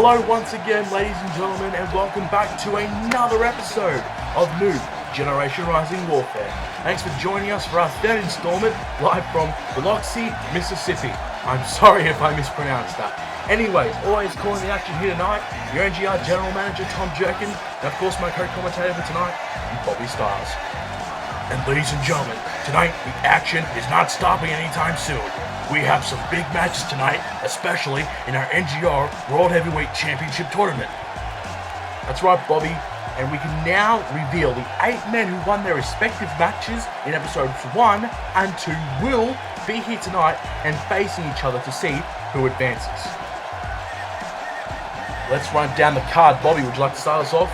Hello once again, ladies and gentlemen, and welcome back to another episode of New Generation Rising Warfare. Thanks for joining us for our third installment, live from Biloxi, Mississippi. I'm sorry if I mispronounced that. Anyways, always calling the action here tonight, your NGR General Manager Tom Jerkin, and of course my co-commentator for tonight, Bobby Styles. And ladies and gentlemen, tonight the action is not stopping anytime soon. We have some big matches tonight, especially in our NGR World Heavyweight Championship Tournament. That's right, Bobby, and we can now reveal the 8 men who won their respective matches in episodes 1 and 2 will be here tonight and facing each other to see who advances. Let's run down the card. Bobby, would you like to start us off?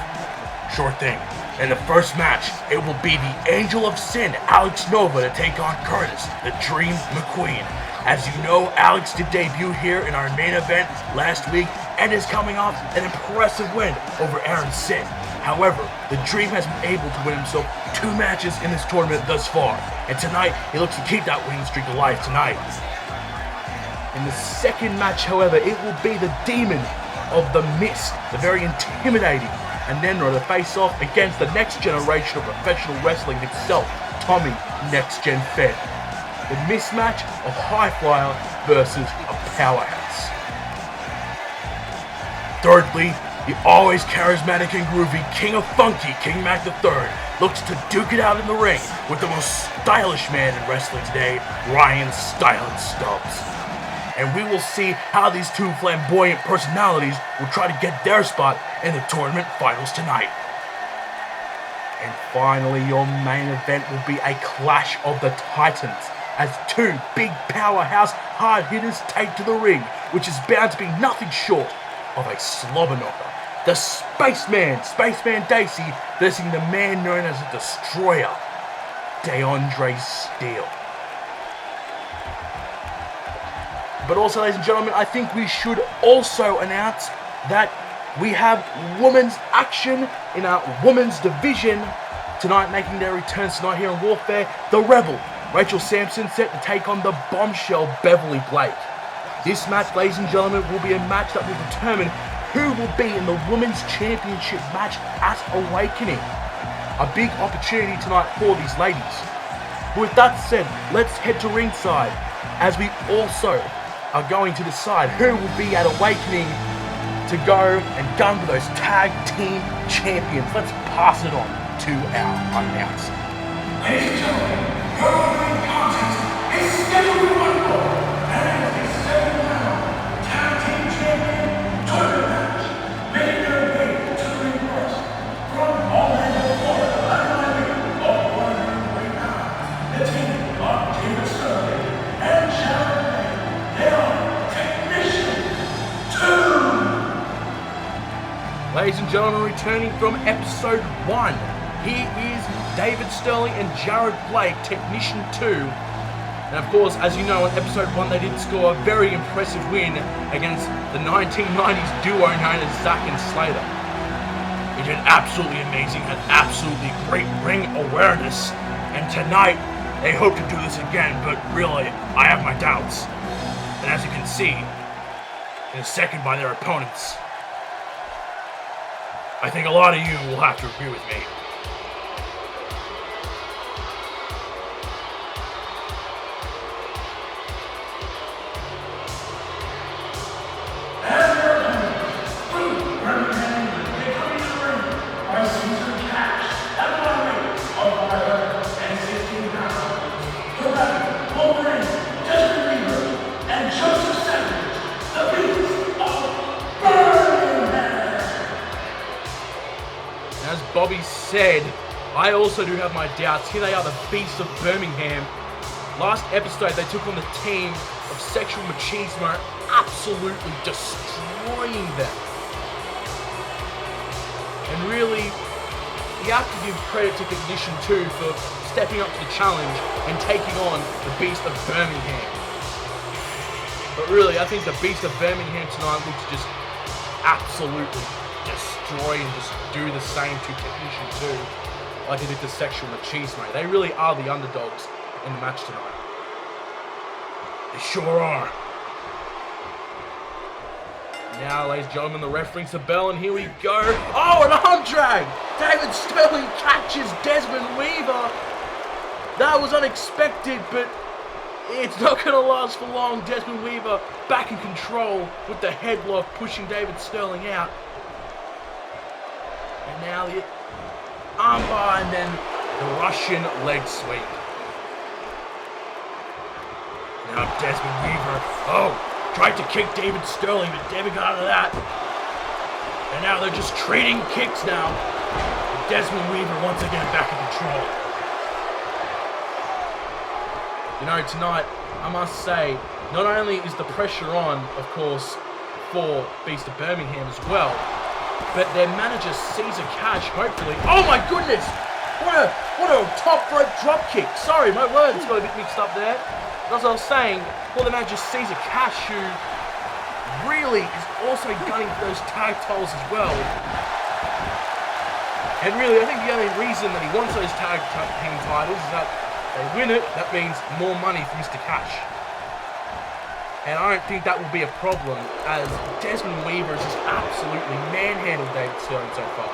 Sure thing. In the first match, it will be the Angel of Sin, Alex Nova, to take on Curtis, the Dream McQueen. As you know, Alex did debut here in our main event last week and is coming off an impressive win over Aaron Sin. However, the Dream has been able to win himself 2 matches in this tournament thus far, and tonight he looks to keep that winning streak alive tonight. In the second match, however, it will be the Demon of the Mist, the very intimidating Anenra, to face off against the next generation of professional wrestling itself, Tommy Next Gen Fed. The mismatch of High Flyer versus a powerhouse. Thirdly, the always charismatic and groovy King of Funky, King Mac III, looks to duke it out in the ring with the most stylish man in wrestling today, Ryan Stylin Stubbs. And we will see how these 2 flamboyant personalities will try to get their spot in the tournament finals tonight. And finally, your main event will be a clash of the Titans, as 2 big powerhouse hard hitters take to the ring, which is bound to be nothing short of a slobber knocker. The Spaceman Dacey, versus the man known as the Destroyer, DeAndre Steele. But also, ladies and gentlemen, I think we should also announce that we have women's action in our women's division tonight, making their returns tonight here in Warfare. The Rebel, Rachel Sampson, set to take on the Bombshell, Beverly Blake. This match, ladies and gentlemen, will be a match that will determine who will be in the Women's Championship match at Awakening. A big opportunity tonight for these ladies. With that said, let's head to ringside, as we also are going to decide who will be at Awakening to go and gun for those tag team champions. Let's pass it on to our announcer. Ladies and gentlemen, your opening contest is scheduled for one more, and it is a 7-round tag team champion tournament match. Making their way to the ring first from Orlando, Florida, at an weight of 103 pounds, the team of David Sterling and Sharon May. They are Technician 2. Ladies and gentlemen, returning from episode 1, here is David Sterling and Jared Blake, Technician 2. And of course, as you know, in episode 1 they did score a very impressive win against the 1990s duo known as Zack and Slater. They did absolutely amazing, had absolutely great ring awareness, and tonight they hope to do this again, but really, I have my doubts. And as you can see, in a second by their opponents, I think a lot of you will have to agree with me. Bobby said, I also do have my doubts. Here they are, the Beasts of Birmingham. Last episode, they took on the team of Sexual Machismo, absolutely destroying them. And really, you have to give credit to Technician 2 for stepping up to the challenge and taking on the Beast of Birmingham. But really, I think the Beast of Birmingham tonight looks just absolutely destroy and just do the same to Technician 2 like they did to Sexual Machismo. They really are the underdogs in the match tonight. They sure are. Now, ladies and gentlemen, the ref rings the bell, and here we go. Oh, an arm drag! David Sterling catches Desmond Weaver. That was unexpected, but it's not going to last for long. Desmond Weaver back in control with the headlock, pushing David Sterling out. And now the armbar, and then the Russian leg sweep. Now Desmond Weaver, tried to kick David Sterling, but David got out of that. And now they're just trading kicks now. And Desmond Weaver once again back in control. You know, tonight, I must say, not only is the pressure on, of course, for Beast of Birmingham as well, but their manager, Caesar Cash, hopefully... Oh my goodness! What a top rope drop kick. Sorry, my words got a bit mixed up there. As I was saying, for the manager, Caesar Cash, who really is also gunning for those tag titles as well. And really, I think the only reason that he wants those tag team titles is that they win it, that means more money for Mr. Cash. And I don't think that will be a problem, as Desmond Weaver has just absolutely manhandled David Sterling so far.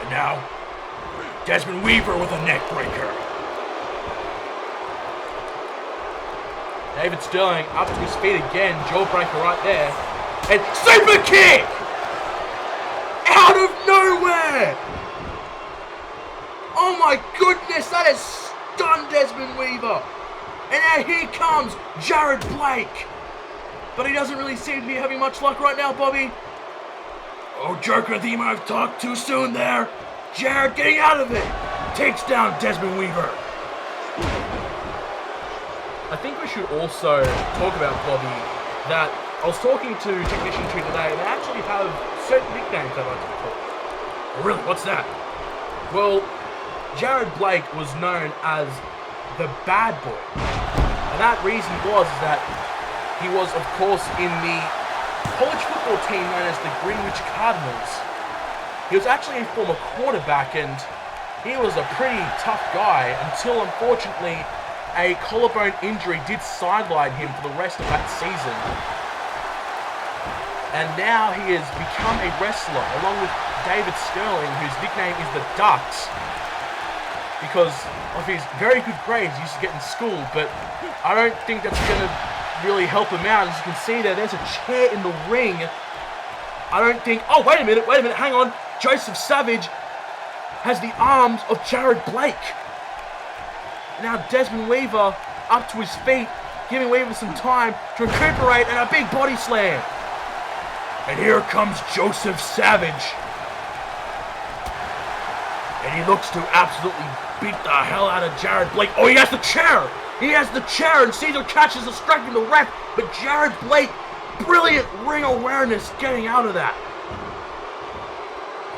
And now, Desmond Weaver with a neck breaker. David Sterling up to his feet again, jawbreaker right there, and super kick! Out of nowhere! Oh my goodness, that has stunned Desmond Weaver. And now here comes Jared Blake. But he doesn't really seem to be having much luck right now, Bobby. Oh, Joker, I think you might have talked too soon there. Jared getting out of it. Takes down Desmond Weaver. I think we should also talk about, Bobby, that I was talking to Technician 2 today, and they actually have certain nicknames I like to be called. Oh, really? What's that? Well, Jared Blake was known as the Bad Boy. And that reason was that he was, of course, in the college football team known as the Greenwich Cardinals. He was actually a former quarterback, and he was a pretty tough guy until, unfortunately, a collarbone injury did sideline him for the rest of that season. And now he has become a wrestler, along with David Sterling, whose nickname is the Ducks, because of his very good grades he used to get in school, but I don't think that's going to really help him out. As you can see there's a chair in the ring. I don't think... Oh, wait a minute, hang on. Joseph Savage has the arms of Jared Blake. Now Desmond Weaver up to his feet, giving Weaver some time to recuperate, and a big body slam. And here comes Joseph Savage. And he looks to absolutely beat the hell out of Jared Blake. Oh, he has the chair! He has the chair, and Caesar Cash is distracting the ref, but Jared Blake, brilliant ring awareness, getting out of that.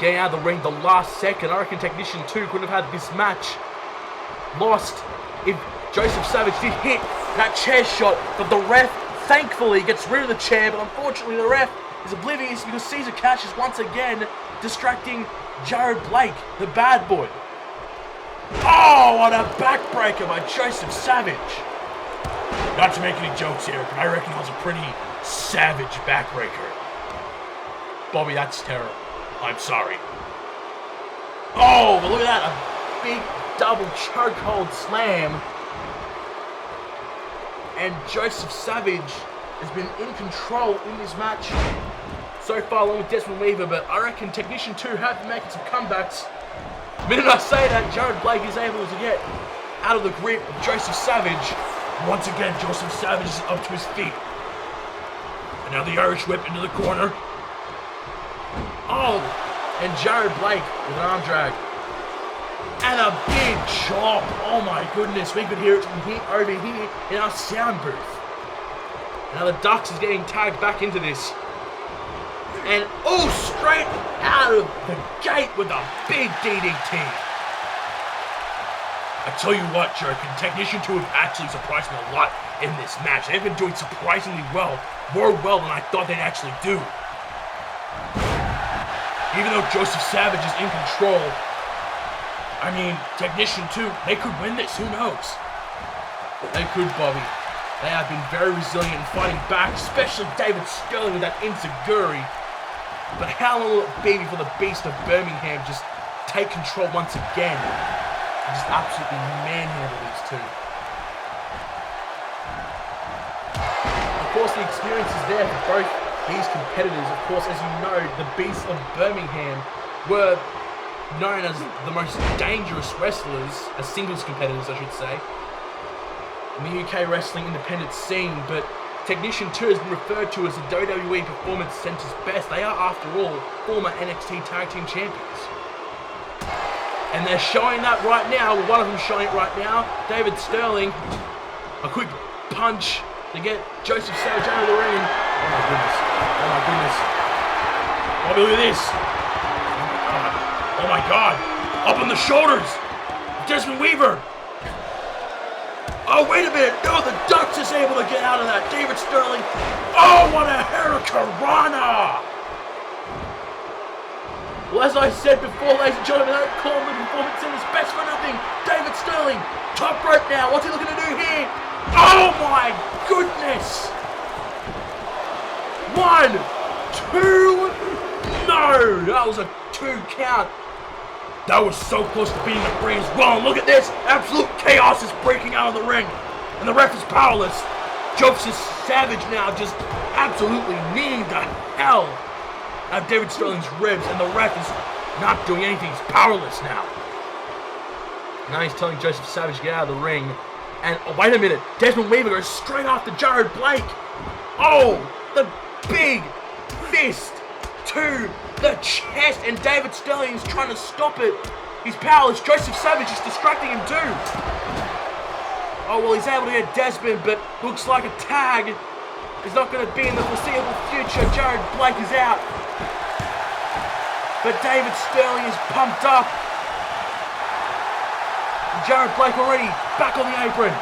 Getting out of the ring the last second. I reckon Technician 2 couldn't have had this match lost if Joseph Savage did hit that chair shot, but the ref thankfully gets rid of the chair, but unfortunately the ref is oblivious because Caesar Cash is once again distracting Jared Blake, the Bad Boy. Oh, what a backbreaker by Joseph Savage. Not to make any jokes here, but I reckon that was a pretty savage backbreaker. Bobby, that's terrible. I'm sorry. Oh, but look at that, a big double chokehold slam. And Joseph Savage has been in control in this match so far, along with Desmond Weaver, but I reckon Technician 2 have been making some comebacks. The minute I say that, Jared Blake is able to get out of the grip of Joseph Savage. Once again, Joseph Savage is up to his feet. And now the Irish whip into the corner. Oh, and Jared Blake with an arm drag. And a big chop. Oh my goodness, we could hear it from here over here in our sound booth. Now the Ducks is getting tagged back into this. And oh, straight out of the gate with a big DDT. I tell you what, Joker, Technician 2 have actually surprised me a lot in this match. They've been doing surprisingly well, more well than I thought they'd actually do. Even though Joseph Savage is in control, I mean, Technician 2, they could win this, who knows? They could, Bobby. They have been very resilient in fighting back, especially David Stylin with that enziguri. But how long will it be before the Beast of Birmingham just take control once again? And just absolutely manhandle these two. Of course, the experience is there for both these competitors. Of course, as you know, the Beast of Birmingham were known as the most dangerous wrestlers, as singles competitors, I should say, in the UK wrestling independent scene, but Technician 2 has been referred to as the WWE Performance Center's best. They are, after all, former NXT Tag Team Champions. And they're showing that right now. One of them showing it right now. David Stylin, a quick punch to get Joseph Savage out of the ring. Oh my goodness. Oh my goodness. Oh, look at this. Oh my God. Up on the shoulders. Desmond Weaver. Oh, wait a minute. No, the Dutch is able to get out of that. David Stylin. Oh, what a hurricanrana. Well, as I said before, ladies and gentlemen, that call the Performance Center's best for nothing. David Stylin. Top rope now. What's he looking to do here? Oh, my goodness. 1, 2. No, that was a 2 count. That was so close to being the free as well. Look at this. Absolute chaos is breaking out of the ring. And the ref is powerless. Joseph Savage now just absolutely kneeing the hell out of David Sterling's ribs. And the ref is not doing anything. He's powerless now. Now he's telling Joseph Savage to get out of the ring. And oh, wait a minute. Desmond Weaver goes straight after Jared Blake. Oh, the big fist to the chest, and David Stylin is trying to stop it. He's powerless. Joseph Savage is distracting him too. Oh, well, he's able to get Desmond, but looks like a tag is not going to be in the foreseeable future. Jared Blake is out. But David Stylin is pumped up. And Jared Blake already back on the apron.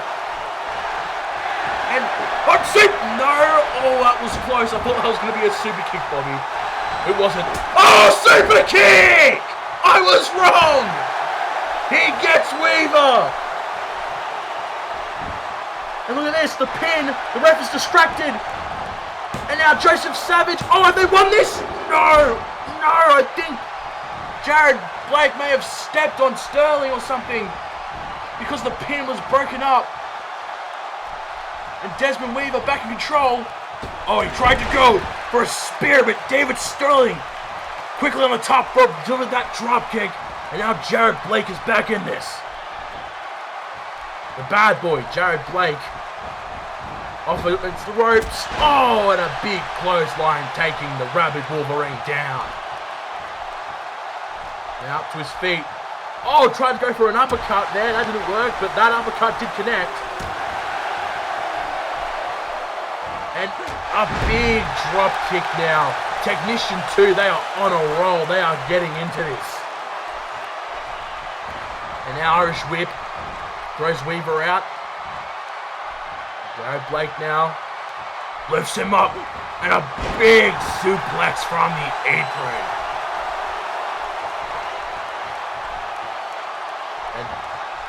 And hot seat! No! Oh, that was close. I thought that was going to be a super kick, Bobby. It wasn't. Oh, super kick! I was wrong! He gets Weaver! And look at this, the pin. The ref is distracted. And now Joseph Savage. Oh, have they won this? No! No, I think Jared Blake may have stepped on Stylin or something, because the pin was broken up. And Desmond Weaver back in control. Oh, he tried to go for a spear, but David Stylin quickly on the top rope delivered that drop kick. And now Jared Blake is back in this. The bad boy, Jared Blake, off against the ropes. Oh, and a big clothesline taking the Rabid Wolverine down. Now up to his feet. Oh, tried to go for an uppercut there. That didn't work, but that uppercut did connect. And a big drop kick now. Technician 2, they are on a roll. They are getting into this. An Irish whip throws Weaver out. Jared Blake now lifts him up. And a big suplex from the apron. And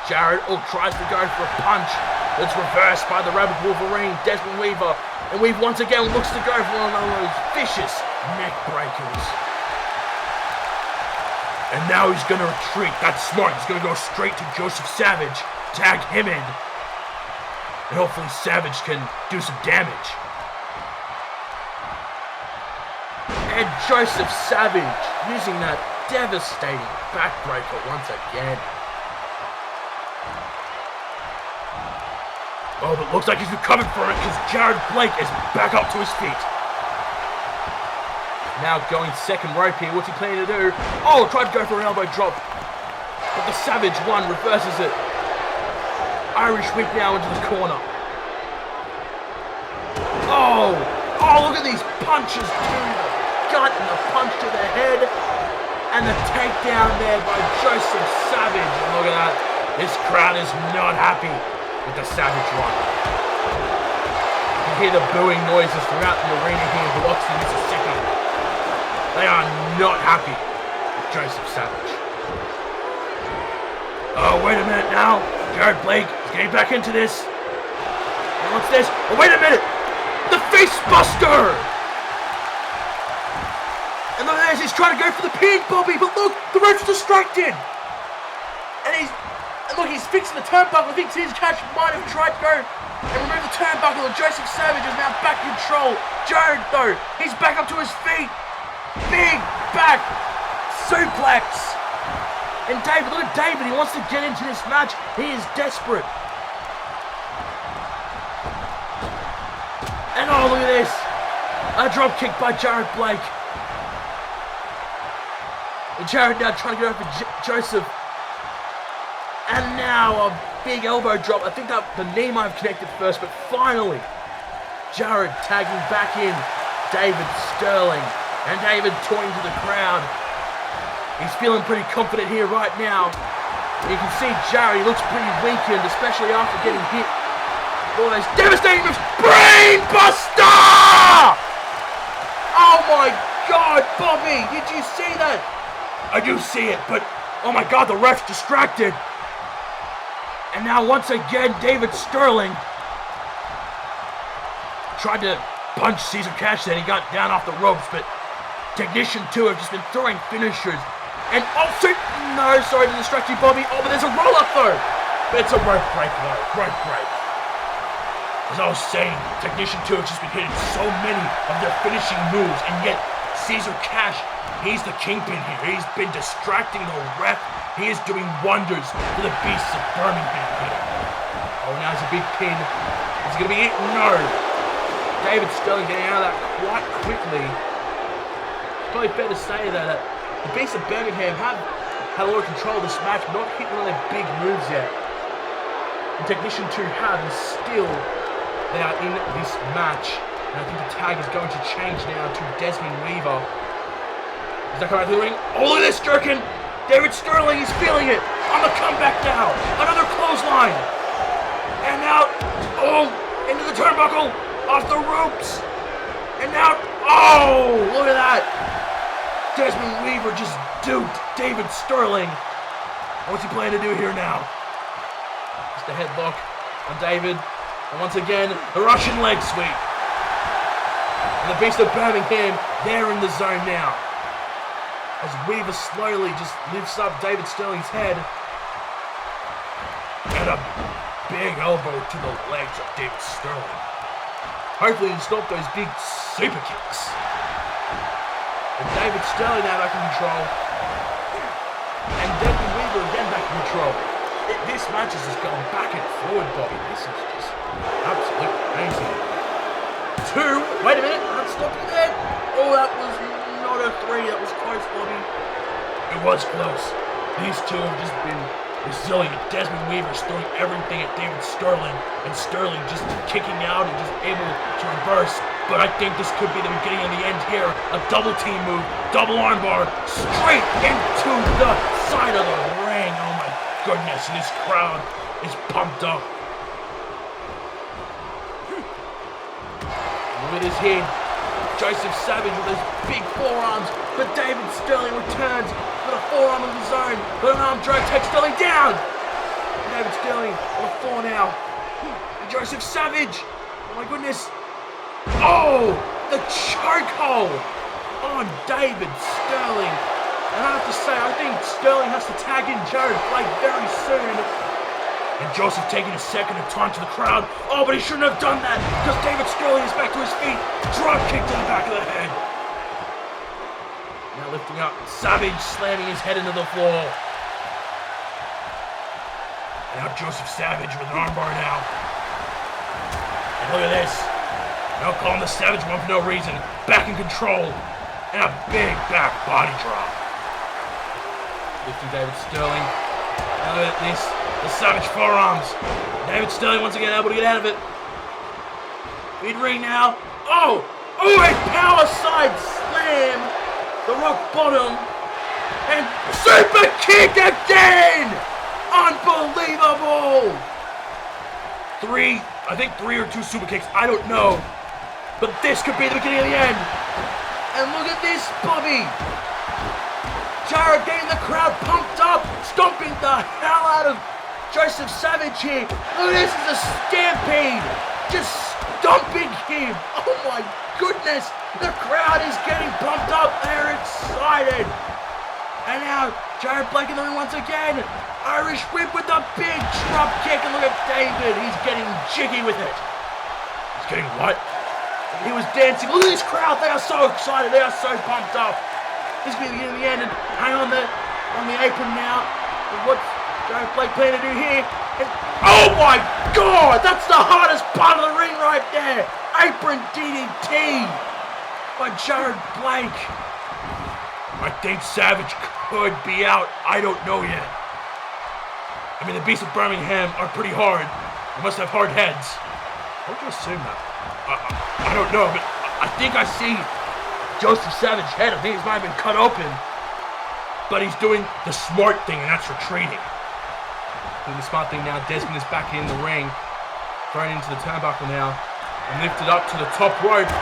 Jared tries to go for a punch. It's reversed by the Rabid Wolverine, Desmond Weaver. And Weaver once again looks to go for one of those vicious neck breakers. And now he's going to retreat. That's smart. He's going to go straight to Joseph Savage. Tag him in. And hopefully Savage can do some damage. And Joseph Savage using that devastating backbreaker once again. Oh, but looks like he's recovered from it because Jared Blake is back up to his feet. Now going second rope here. What's he planning to do? Oh, tried to go for an elbow drop. But the Savage one reverses it. Irish whip now into the corner. Oh, look at these punches to the gut and the punch to the head. And the takedown there by Joseph Savage. And look at that. This crowd is not happy with the Savage one. You can hear the booing noises throughout the arena here in Biloxi, Mississippi. They are not happy with Joseph Savage. Oh, wait a minute now. Jared Blake is getting back into this. And what's this? Oh, wait a minute! The face buster! And look at this, he's trying to go for the pin, Bobby, but look, the ref's distracted! And look, he's fixing the turnbuckle. I think Caesar Catch might have tried to go and remove the turnbuckle. Joseph Savage is now back in control. Jared, though, he's back up to his feet. Big back suplex. And David, look at David. He wants to get into this match. He is desperate. And oh, look at this. A drop kick by Jared Blake. And Jared now trying to get over Joseph. And now a big elbow drop. I think that the knee might have connected first, but finally, Jared tagging back in David Sterling. And David toying to the crowd. He's feeling pretty confident here right now. You can see Jared, he looks pretty weakened, especially after getting hit. All those devastating moves. Brain Buster! Oh my God, Bobby, did you see that? I do see it, but oh my God, the ref's distracted. And now once again, David Sterling tried to punch Caesar Cash then. He got down off the ropes, but Technician 2 have just been throwing finishers. And also, no, sorry to distract you, Bobby. Oh, but there's a roll-up though. But it's a rope break though, rope break. As I was saying, Technician 2 have just been hitting so many of their finishing moves, and yet Caesar Cash, he's the kingpin here. He's been distracting the ref. He is doing wonders for the Beasts of Birmingham here. Oh, now it's a big pin. Is it going to be it? No. David Sterling getting out of that quite quickly. It's probably fair to say that the Beasts of Birmingham have had a lot of control of this match, not hitting one of their big moves yet. And Technician 2 have, and still they are in this match. And I think the tag is going to change now to Desmond Weaver. Is that coming out to the ring? Oh, look at this, jerkin! David Sterling is feeling it. On the comeback now. Another clothesline. And now, oh, into the turnbuckle. Off the ropes. And now, oh, look at that. Desmond Weaver just duped David Sterling. What's he planning to do here now? Just a headlock on David. And once again, the Russian leg sweep. And the Beast of Birmingham, they're in the zone now. As Weaver slowly just lifts up David Sterling's head. And a big elbow to the legs of David Sterling. Hopefully he can stop those big super kicks. And David Sterling now back in control. And Desmond Weaver again back in control. This match is just going back and forward, Bobby. This is just absolutely amazing. 2, wait a minute, I'm stopping there. Oh, that was not a 3, that was close, Bobby. It was close. These two have just been resilient. Desmond Weaver's throwing everything at David Sterling, and Sterling just kicking out and just able to reverse. But I think this could be the beginning of the end here. A double team move, double armbar, straight into the side of the ring. Oh my goodness, and this crowd is pumped up. Look at his head. Joseph Savage with those big forearms, but David Sterling returns with a forearm of his own, but an arm drag takes Sterling down. And David Sterling on the floor now. And Joseph Savage, oh my goodness. Oh, the chokehold on David Sterling. And I have to say, I think Sterling has to tag in Jared Blake very soon. And Joseph taking a second of time to the crowd. Oh, but he shouldn't have done that, because David Sterling is back to his feet. Drop kick to the back of the head. Now lifting up, Savage slamming his head into the floor. And now Joseph Savage with an armbar now. And look at this. Now calling the Savage one for no reason. Back in control. And a big back body drop. Lifting David Sterling. Now look at this. The Savage forearms. David Sterling once again able to get out of it. Mid-ring now. Oh! Oh, a power side slam. The rock bottom. And super kick again! Unbelievable! 3, I think 3 or 2 super kicks. I don't know. But this could be the beginning of the end. And look at this, Bobby. Jared getting the crowd pumped up. Stomping the hell out of Joseph Savage here. Look at this, is a stampede. just stomping him. Oh my goodness, the crowd is getting pumped up. They're excited. And now Jared Blake in the ring once again. Irish whip with the big drop kick, and look at David. He's getting jiggy with it. He's getting what? He was dancing. Look at this crowd. They are so excited. They are so pumped up. This will be the beginning of the end. And hang on the apron now. What's Jared Blake planning to do here? And, oh my God! That's the hardest part of the ring right there. Apron DDT by Jared Blake. I think Savage could be out. I don't know yet. I mean, the Beasts of Birmingham are pretty hard. They must have hard heads. How would you assume that? I don't know, but I think I see Joseph Savage's head. I think his might have been cut open. But he's doing the smart thing, and that's retreating. Doing the smart thing now. Desmond is back in the ring. Thrown into the turnbuckle now. And lifted up to the top rope.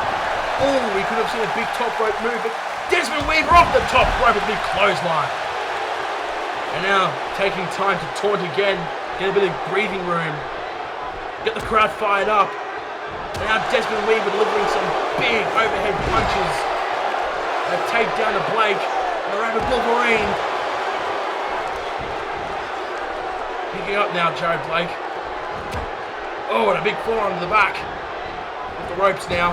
Oh, we could have seen a big top rope move, but Desmond Weaver off the top rope with a big clothesline. And now taking time to taunt again. Get a bit of breathing room. Get the crowd fired up. And now Desmond Weaver delivering some big overhead punches. And a takedown to Blake. And the Rabbit Wolverine. Picking up now, Jared Blake. Oh, and a big forearm to the back. Off the ropes now.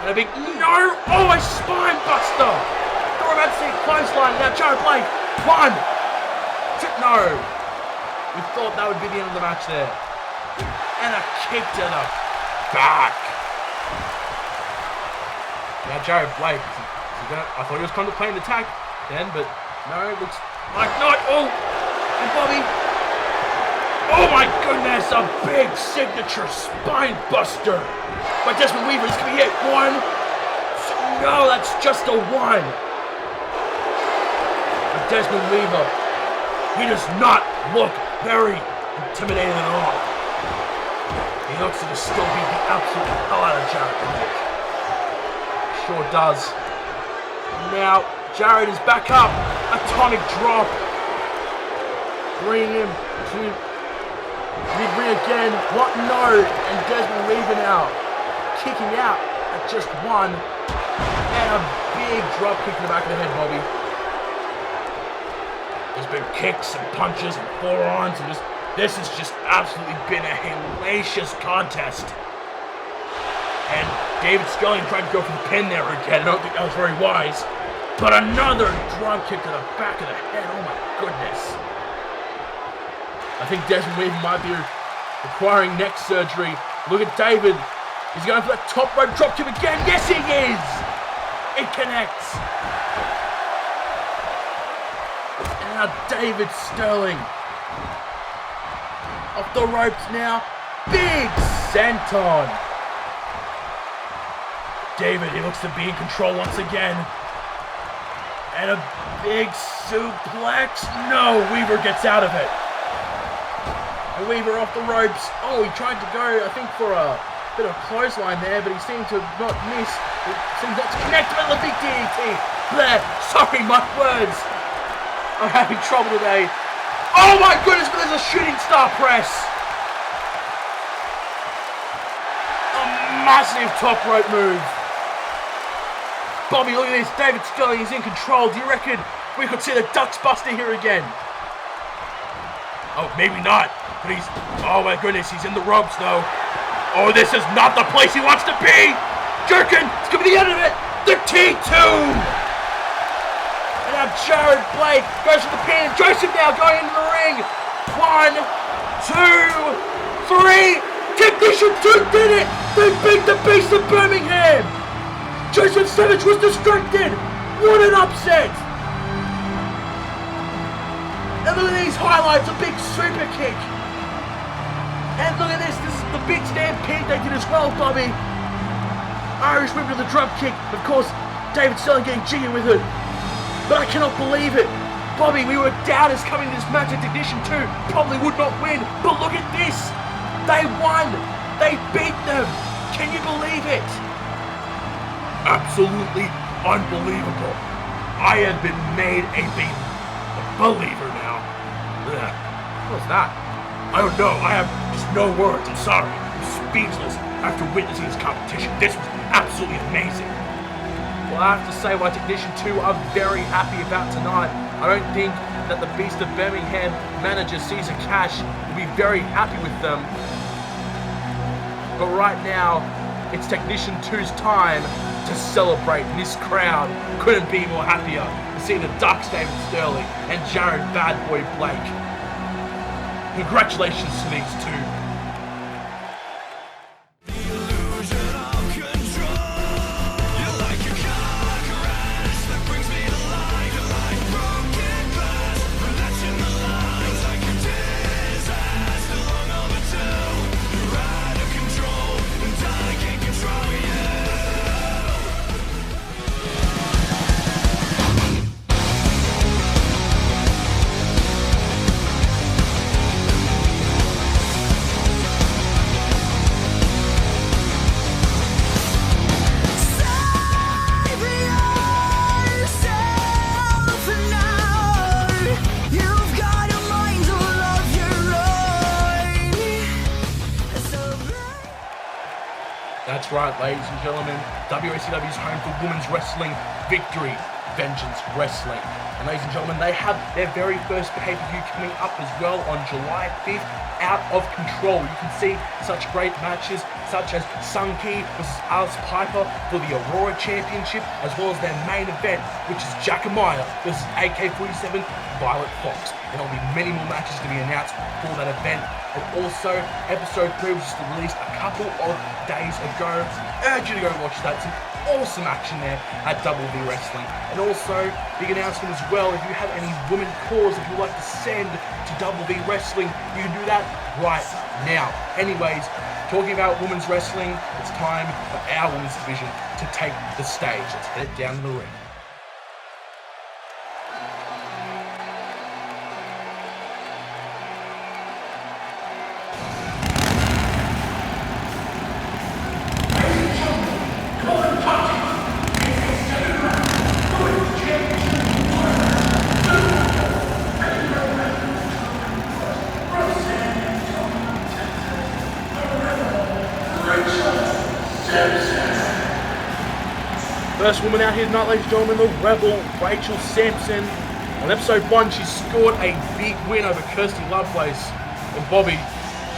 And a big, no! Oh, a spine buster! Thought about to see a clothesline. Now Jared Blake. 1. No. We thought that would be the end of the match there. And a kick to the back. Now Jared Blake. I thought he was contemplating an attack then, but no, it looks like not. Oh! And Bobby. Oh my goodness, a big signature spine buster by Desmond Weaver. This can be it. 1. No, that's just a 1. But Desmond Weaver, he does not look very intimidating at all. He looks to still beat the absolute hell out of Jared Blake. Sure does. Now, Jared is back up. Atomic drop. Bring him to mid-ring again. What? No. And Desmond Weaver now kicking out at just 1. And a big drop kick to the back of the head, Bobby. There's been kicks and punches and forearms, and this has just absolutely been a hellacious contest. And David Stylin tried to go for the pin there again. I don't think that was very wise. But another drop kick to the back of the head. Oh my goodness. I think Desmond Weaver might be requiring neck surgery. Look at David. He's going for that top rope drop kick again. Yes, he is. It connects. Now David Sterling off the ropes now. Big senton. David, he looks to be in control once again. And a big suplex. No, Weaver gets out of it. And Weaver off the ropes. Oh, he tried to go, I think, for a bit of a clothesline there, but he seemed to not miss. He seemed not to connect with the big DDT. There, sorry, my words. I'm having trouble today. Oh my goodness, but there's a shooting star press. A massive top rope move. Bobby, look at this. David Sterling is in control. Do you reckon we could see the Ducks Buster here again? Oh, maybe not. But he's... Oh my goodness, he's in the ropes though. Oh, this is not the place he wants to be. Jerkin, it's going to be the end of it. The T2. And now Jared Blake goes for the pin. Joseph now going into the ring. 1, 2, 3. Technician 2 did it. They beat the Beast of Birmingham. Joseph Savage was distracted. What an upset. And look at these highlights. A big super kick. And look at this. This is the big stampede they did as well, Bobby. Irish whip to the drop kick. Of course, David Sterling getting jiggy with it. But I cannot believe it. Bobby, we were doubters coming to this match at Technician 2. Probably would not win. But look at this. They won. They beat them. Can you believe it? Absolutely unbelievable. I have been made a believer now. Ugh. What was that? I don't know. I have just no words. I'm sorry. I'm speechless after witnessing this competition. This was absolutely amazing. Well, I have to say my Technician 2 are very happy about tonight. I don't think that the Beast of Birmingham manager Caesar Cash will be very happy with them. But right now, it's Technician 2's time to celebrate. And this crowd couldn't be more happier to see the Ducks, David Sterling, and Jared Bad Boy Blake. Congratulations to these two. That's right, ladies and gentlemen, WCW's home for women's wrestling victory, Vengeance Wrestling. And ladies and gentlemen, they have their very first pay-per-view coming up as well on July 5th, Out of Control. You can see such great matches such as Sunki vs Alice Piper for the Aurora Championship, as well as their main event, which is Jackamaya vs AK-47 Violet Fox. And there'll be many more matches to be announced for that event. And also, episode 3 was just released a couple of days ago. I urge you to go watch that. Some awesome action there at WWE Wrestling. And also, big announcement as well, if you have any women calls that you'd like to send to WWE Wrestling, you can do that right now. Anyways, talking about women's wrestling, it's time for our women's division to take the stage. Let's head down to the ring. First woman out here tonight, ladies and gentlemen, the Rebel, Rachel Sampson. On episode 1, she scored a big win over Kirsty Lovelace. And Bobby,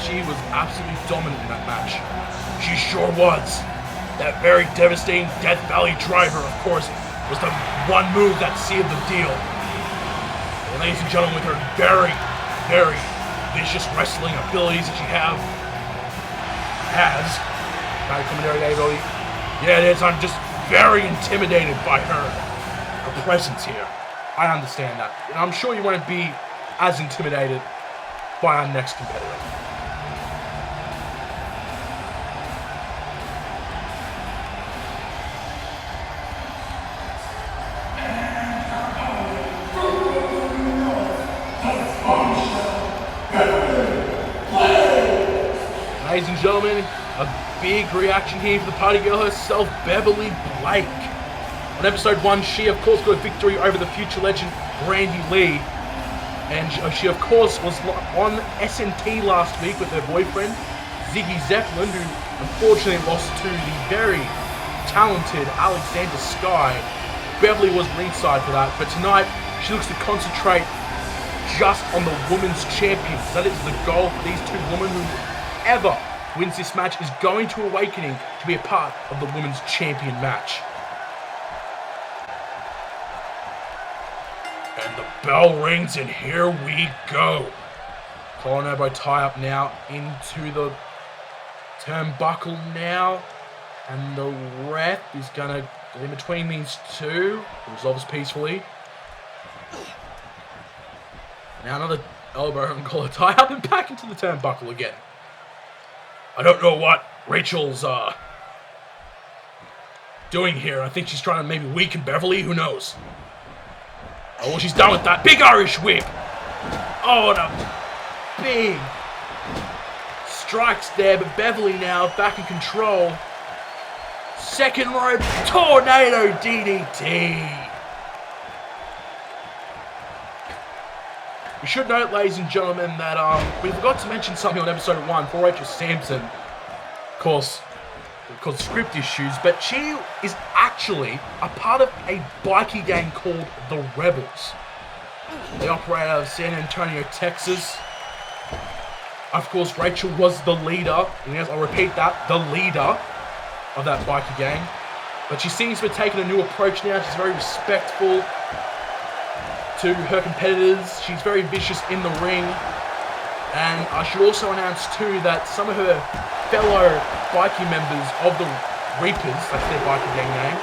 she was absolutely dominant in that match. She sure was. That very devastating Death Valley driver, of course, was the one move that sealed the deal. And ladies and gentlemen, with her very, very vicious wrestling abilities that she has. Commentary, David. Yeah, it is. I'm just very intimidated by her presence here. I understand that. And I'm sure you won't be as intimidated by our next competitor. Ladies and gentlemen, a big reaction here for the party girl herself, Beverly Blake. On episode 1, she of course got a victory over the future legend Randy Lee. And she of course was on SNT last week with her boyfriend, Ziggy Zeppelin, who unfortunately lost to the very talented Alexander Sky. Beverly was ringside for that, but tonight she looks to concentrate just on the women's champions. That is the goal for these two women. Whoever wins this match is going to Awakening to be a part of the women's champion match. And the bell rings, and here we go. Collar and elbow tie up now into the turnbuckle now. And the ref is going to get in between these two. Resolve this peacefully. Now another elbow and collar tie up and back into the turnbuckle again. I don't know what Rachel's doing here. I think she's trying to maybe weaken Beverly. Who knows? Oh, well, she's done with that. Big Irish whip. Oh, and a big strikes there. But Beverly now back in control. Second rope tornado DDT. We should note, ladies and gentlemen, that we forgot to mention something on episode 1 for Rachel Sampson. of course, because script issues, but she is actually a part of a bikie gang called the Rebels. They operate out of San Antonio, Texas. Of course, Rachel was the leader, and yes, I'll repeat that, the leader of that bikie gang. But she seems to be taking a new approach now. She's very respectful to her competitors. She's very vicious in the ring. And I should also announce too that some of her fellow bikie members of the Reapers, that's their bikie gang name,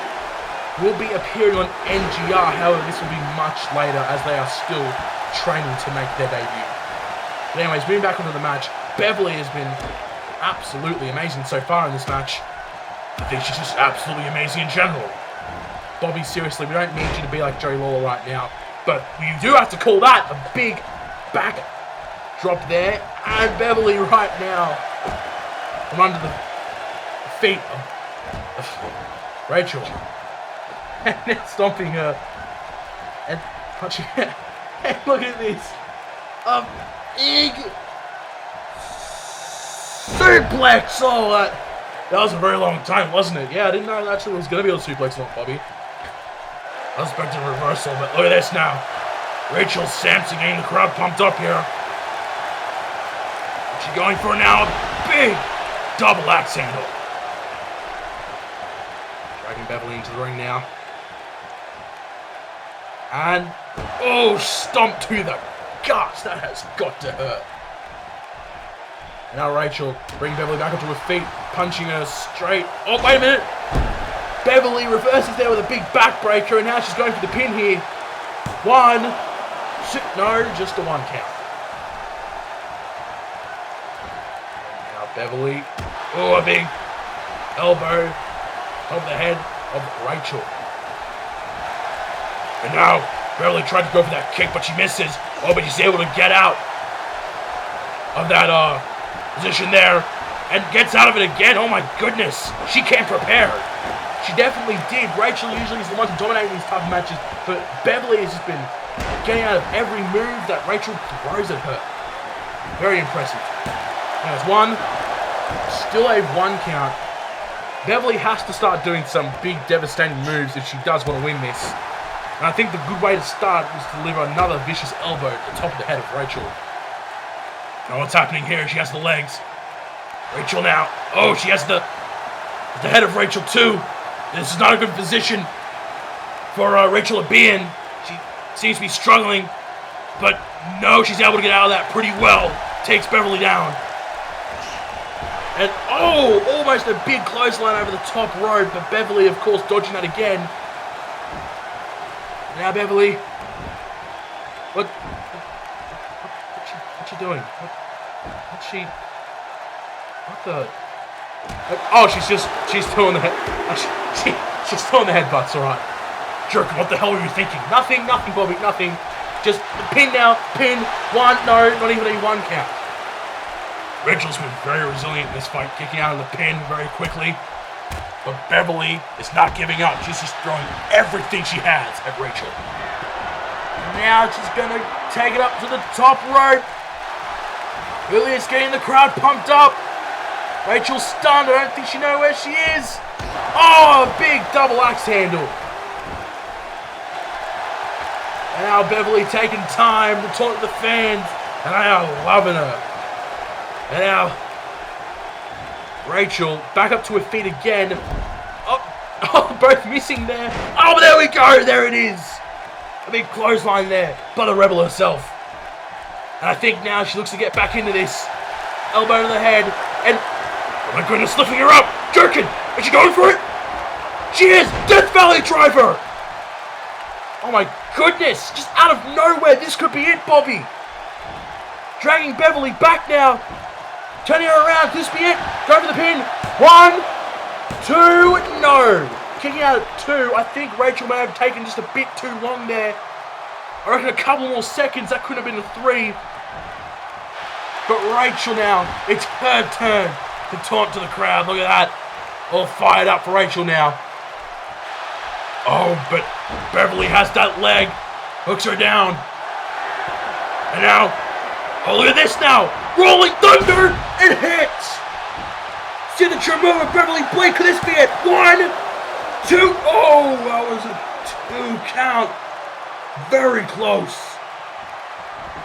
will be appearing on NGR. However, this will be much later as they are still training to make their debut. But anyways, moving back onto the match, Beverly has been absolutely amazing so far in this match. I think she's just absolutely amazing in general. Bobby, seriously, we don't need you to be like Jerry Lawler right now. But you do have to call that a big back drop there. And Beverly right now from under the feet of Rachel. And then stomping her and punching her. And look at this. A big suplex. Oh, that was a very long time, wasn't it? Yeah, I didn't know it actually was going to be a suplex, not Bobby. I was expecting a reversal, but look at this now. Rachel Sampson getting the crowd pumped up here. She's going for now a big double axe handle. Dragging Beverly into the ring now. And, oh, stomp to the guts. That has got to hurt. And now Rachel bringing Beverly back onto her feet, punching her straight. Oh, wait a minute. Beverly reverses there with a big backbreaker, and now she's going for the pin here. One. No, just a one count. And now Beverly. Oh, a big elbow of the head of Rachel. And now Beverly tried to go for that kick, but she misses. Oh, but she's able to get out of that position there and gets out of it again. Oh my goodness, she came prepared. She definitely did. Rachel usually is the one to dominate these type of matches, but Beverly has just been getting out of every move that Rachel throws at her. Very impressive. There's one. Still a one count. Beverly has to start doing some big devastating moves if she does want to win this. And I think the good way to start is to deliver another vicious elbow at the top of the head of Rachel. Now what's happening here? She has the legs. Rachel now. Oh, she has the head of Rachel too. This is not a good position for Rachel to be in. She seems to be struggling. But no, she's able to get out of that pretty well. Takes Beverly down. And oh, almost a big clothesline over the top rope. But Beverly, of course, dodging that again. Now Beverly. What's she doing? What the? Oh, she's doing the she's throwing the headbutts, alright. Jerk, what the hell were you thinking? Nothing, Bobby, nothing. Just pin now, pin, one, no, not even a one count. Rachel's been very resilient in this fight, kicking out of the pin very quickly. But Beverly is not giving up. She's just throwing everything she has at Rachel. Now she's gonna take it up to the top rope. Really is getting the crowd pumped up. Rachel's stunned. I don't think she knows where she is. Oh, a big double axe handle. And now Beverly taking time to talk to the fans. And they are loving her. And now Rachel back up to her feet again. Oh, both missing there. Oh, there we go. There it is. A big clothesline there by the Rebel herself. And I think now she looks to get back into this. Elbow to the head. And, oh my goodness, lifting her up. Jerking. Is she going for it? She is. Death Valley Driver. Oh my goodness. Just out of nowhere. This could be it, Bobby. Dragging Beverly back now. Turning her around. This be it. Go for the pin. 1, 2, no. Kicking out at 2. I think Rachel may have taken just a bit too long there. I reckon a couple more seconds. That could have been a 3. But Rachel now, it's her turn to taunt to the crowd. Look at that. All fired up for Rachel now. Oh, but Beverly has that leg. Hooks her down. And now, oh, look at this now. Rolling Thunder. It hits. Signature move of Beverly Blake. Could this be it? 1, 2. Oh, that was a 2 count. Very close.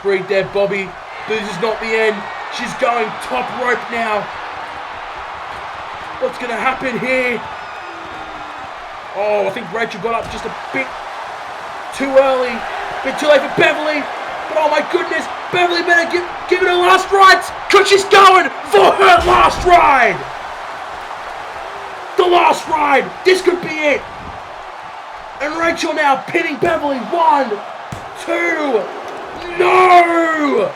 Breathe there, Bobby. This is not the end. She's going top rope now. What's going to happen here? Oh, I think Rachel got up just a bit too early. A bit too late for Beverly. But oh my goodness, Beverly better give it her last ride. Because she's going for her last ride. The last ride. This could be it. And Rachel now pinning Beverly. 1, 2. No!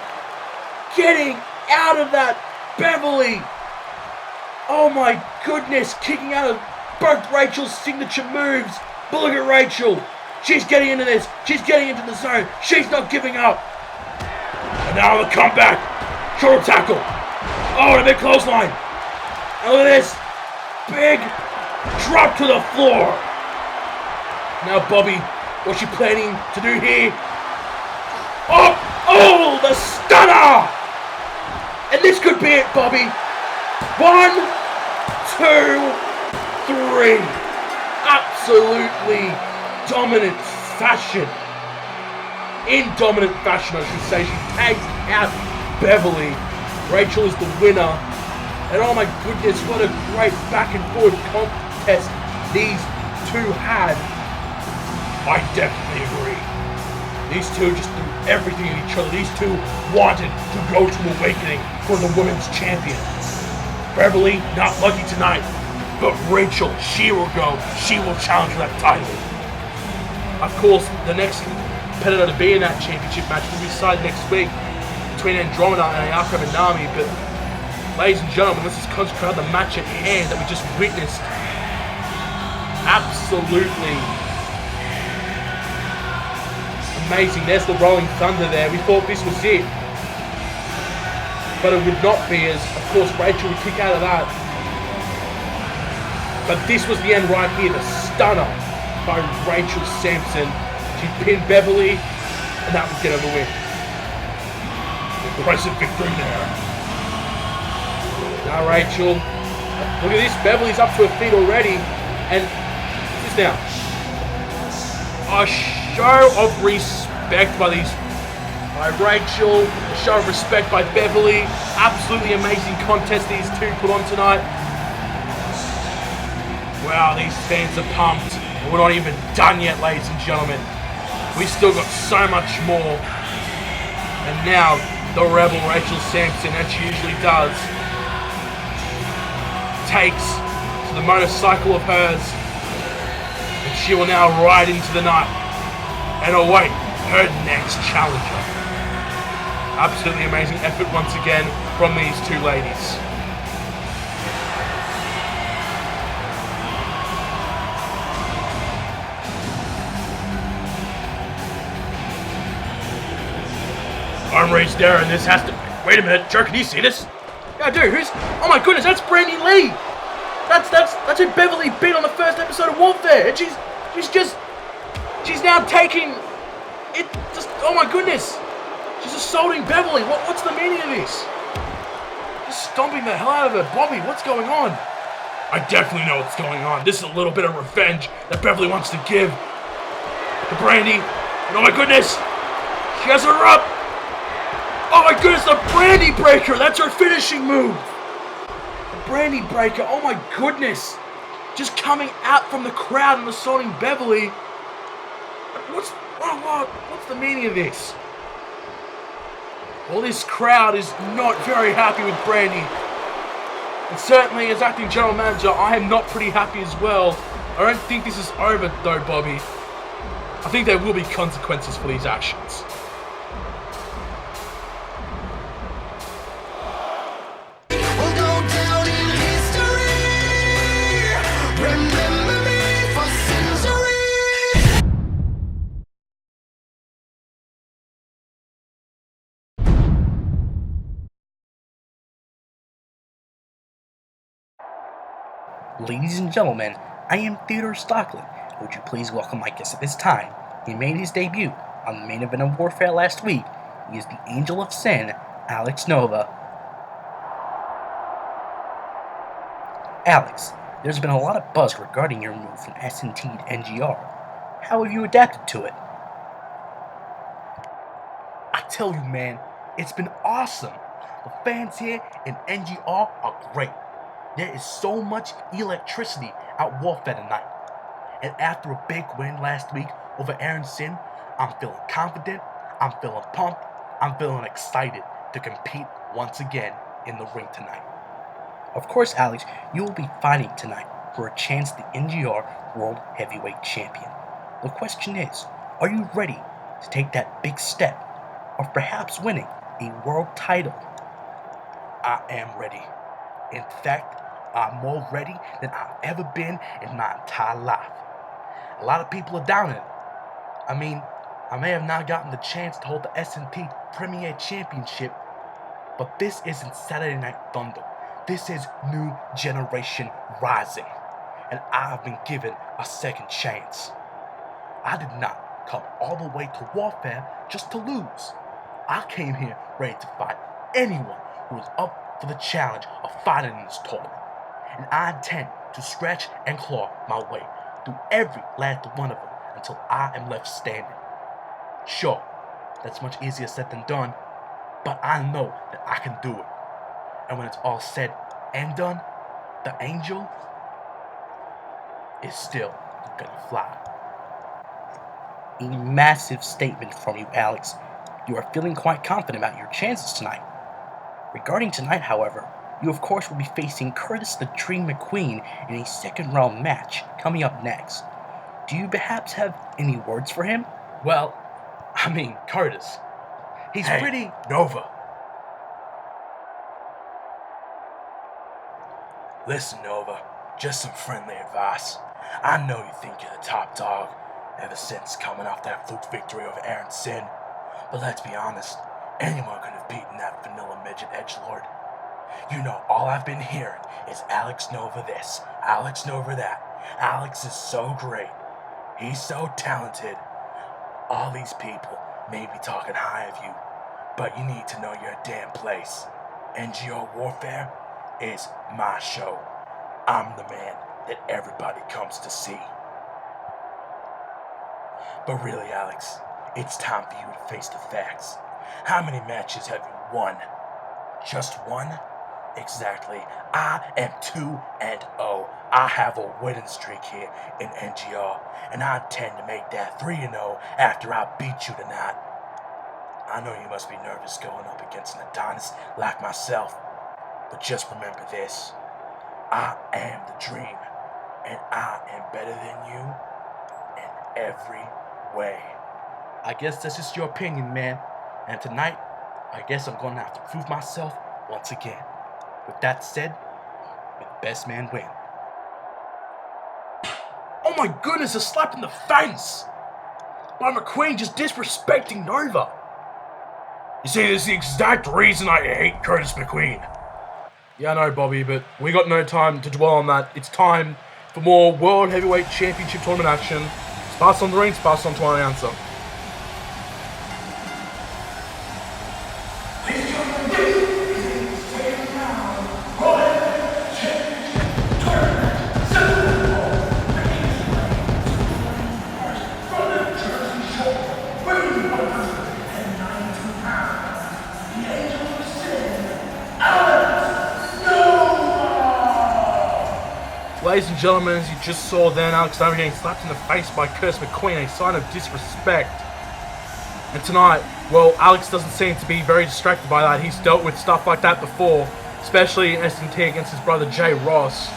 Getting out of that, Beverly. Oh my goodness, kicking out of both Rachel's signature moves. But look at Rachel. She's getting into this. She's getting into the zone. She's not giving up. And now the comeback. Shoulder tackle. Oh, and a big clothesline. And look at this. Big drop to the floor. Now Bobby, what's she planning to do here? Oh, the stunner! And this could be it, Bobby. 1, 2, 3. Absolutely dominant fashion. In dominant fashion, I should say. She takes out Beverly. Rachel is the winner. And oh my goodness, what a great back and forth contest these two had. I definitely agree. These two just threw everything at each other. These two wanted to go to Awakening for the women's champion. Beverly, not lucky tonight. But Rachel, she will go. She will challenge for that title. Of course, the next competitor to be in that championship match will be decided next week between Andromeda and Ayaka Minami. But, ladies and gentlemen, let's just concentrate on the match at hand that we just witnessed. Absolutely amazing. There's the Rolling Thunder there. We thought this was it. But it would not be, as, of course, Rachel would kick out of that. But this was the end right here. The stunner by Rachel Sampson. She pinned Beverly, and that would get her the win. Impressive victory there. Now Rachel, look at this. Beverly's up to her feet already. And what's this now? A show of respect by Rachel. A show of respect by Beverly. Absolutely amazing contest these two put on tonight. Wow, these fans are pumped. And we're not even done yet, ladies and gentlemen. We still got so much more. And now, the rebel Rachel Sampson, as she usually does, takes to the motorcycle of hers. And she will now ride into the night and await her next challenger. Absolutely amazing effort once again from these two ladies. I'm Reese there, and this has to... Wait a minute, Joe, can you see this? Yeah, I do. Who's... Oh my goodness, that's Brandy Lee! That's who Beverly beat on the first episode of Warfare, and she's now taking... It just... Oh my goodness! She's assaulting Beverly. What's the meaning of this? Just stomping the hell out of her. Bobby, what's going on? I definitely know what's going on. This is a little bit of revenge that Beverly wants to give to Brandy. And oh my goodness! She has her up! Oh my goodness, the Brandy Breaker! That's her finishing move! The Brandy Breaker, oh my goodness! Just coming out from the crowd and assaulting Beverly. What's the meaning of this? Well, this crowd is not very happy with Brandy. And certainly, as acting general manager, I am not pretty happy as well. I don't think this is over though, Bobby. I think there will be consequences for these actions. Ladies and gentlemen, I am Theodore Stocklin. Would you please welcome my guest at this time? He made his debut on the main event of Warfare last week. He is the Angel of Sin, Alex Nova. Alex, there's been a lot of buzz regarding your move from S&T to NGR. How have you adapted to it? I tell you, man, it's been awesome. The fans here in NGR are great. There is so much electricity at Warfare tonight. And after a big win last week over Aaron Sin, I'm feeling confident, I'm feeling pumped, I'm feeling excited to compete once again in the ring tonight. Of course, Alex, you will be fighting tonight for a chance at the NGR World Heavyweight Champion. The question is, are you ready to take that big step of perhaps winning a world title? I am ready. In fact, I'm more ready than I've ever been in my entire life. A lot of people are doubting it. I mean, I may have not gotten the chance to hold the S&T Premier Championship, but this isn't Saturday Night Thunder. This is New Generation Rising, and I've been given a second chance. I did not come all the way to Warfare just to lose. I came here ready to fight anyone who is up for the challenge of fighting in this tournament, and I intend to scratch and claw my way through every last one of them until I am left standing. Sure, that's much easier said than done, but I know that I can do it. And when it's all said and done, the angel is still gonna fly. A massive statement from you, Alex. You are feeling quite confident about your chances tonight. Regarding tonight, however, you of course will be facing Curtis the Dream McQueen in a second round match coming up next. Do you perhaps have any words for him? Well, I mean, Curtis. He's pretty... Nova. Listen, Nova, just some friendly advice. I know you think you're the top dog ever since coming off that fluke victory over Aaron Sin, but let's be honest, anyone could have beaten that vanilla midget edgelord. You know, all I've been hearing is Alex Nova this, Alex Nova that. Alex is so great. He's so talented. All these people may be talking high of you, but you need to know your damn place. NGO Warfare is my show. I'm the man that everybody comes to see. But really, Alex, it's time for you to face the facts. How many matches have you won? Just one? Exactly. I am 2-0. I have a winning streak here in NGR, and I intend to make that 3-0 after I beat you tonight. I know you must be nervous going up against an Adonis like myself, but just remember this. I am the dream, and I am better than you in every way. I guess that's just your opinion, man. And tonight, I guess I'm gonna have to prove myself once again. With that said, may the best man win. Oh my goodness, a slap in the face! By McQueen just disrespecting Nova. You see, this is the exact reason I hate Curtis McQueen. Yeah, I know, Bobby, but we got no time to dwell on that. It's time for more World Heavyweight Championship Tournament action. Pass on the rings, pass on to our announcer. Ladies and gentlemen, as you just saw then, Alex Nova getting slapped in the face by Curtis McQueen, a sign of disrespect. And tonight, well, Alex doesn't seem to be very distracted by that. He's dealt with stuff like that before, especially in S&T against his brother Jay Ross.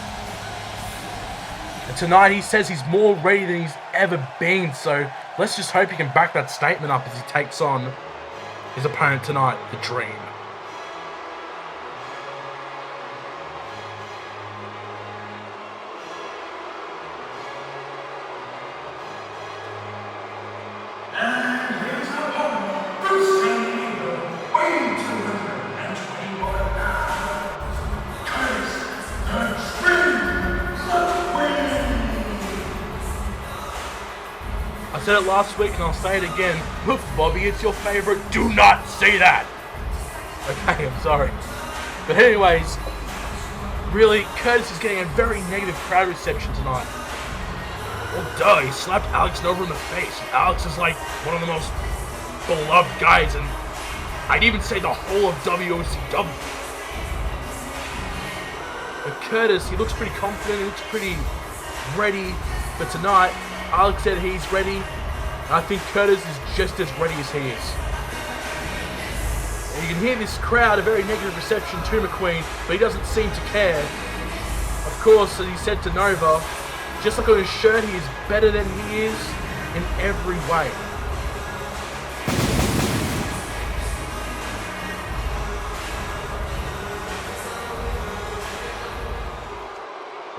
And tonight he says he's more ready than he's ever been, so let's just hope he can back that statement up as he takes on his opponent tonight, The Dream. I said it last week and I'll say it again. Look, Bobby, it's your favorite. Do not say that! Okay, I'm sorry. But anyways, really, Curtis is getting a very negative crowd reception tonight. Well, duh, he slapped Alex Nova in the face. Alex is like one of the most beloved guys, and I'd even say the whole of WOCW. But Curtis, he looks pretty confident, he looks pretty ready for tonight. Alex said he's ready. I think Curtis is just as ready as he is. And you can hear this crowd, a very negative reception to McQueen, but he doesn't seem to care. Of course, as he said to Nova, just like on his shirt, he is better than he is in every way.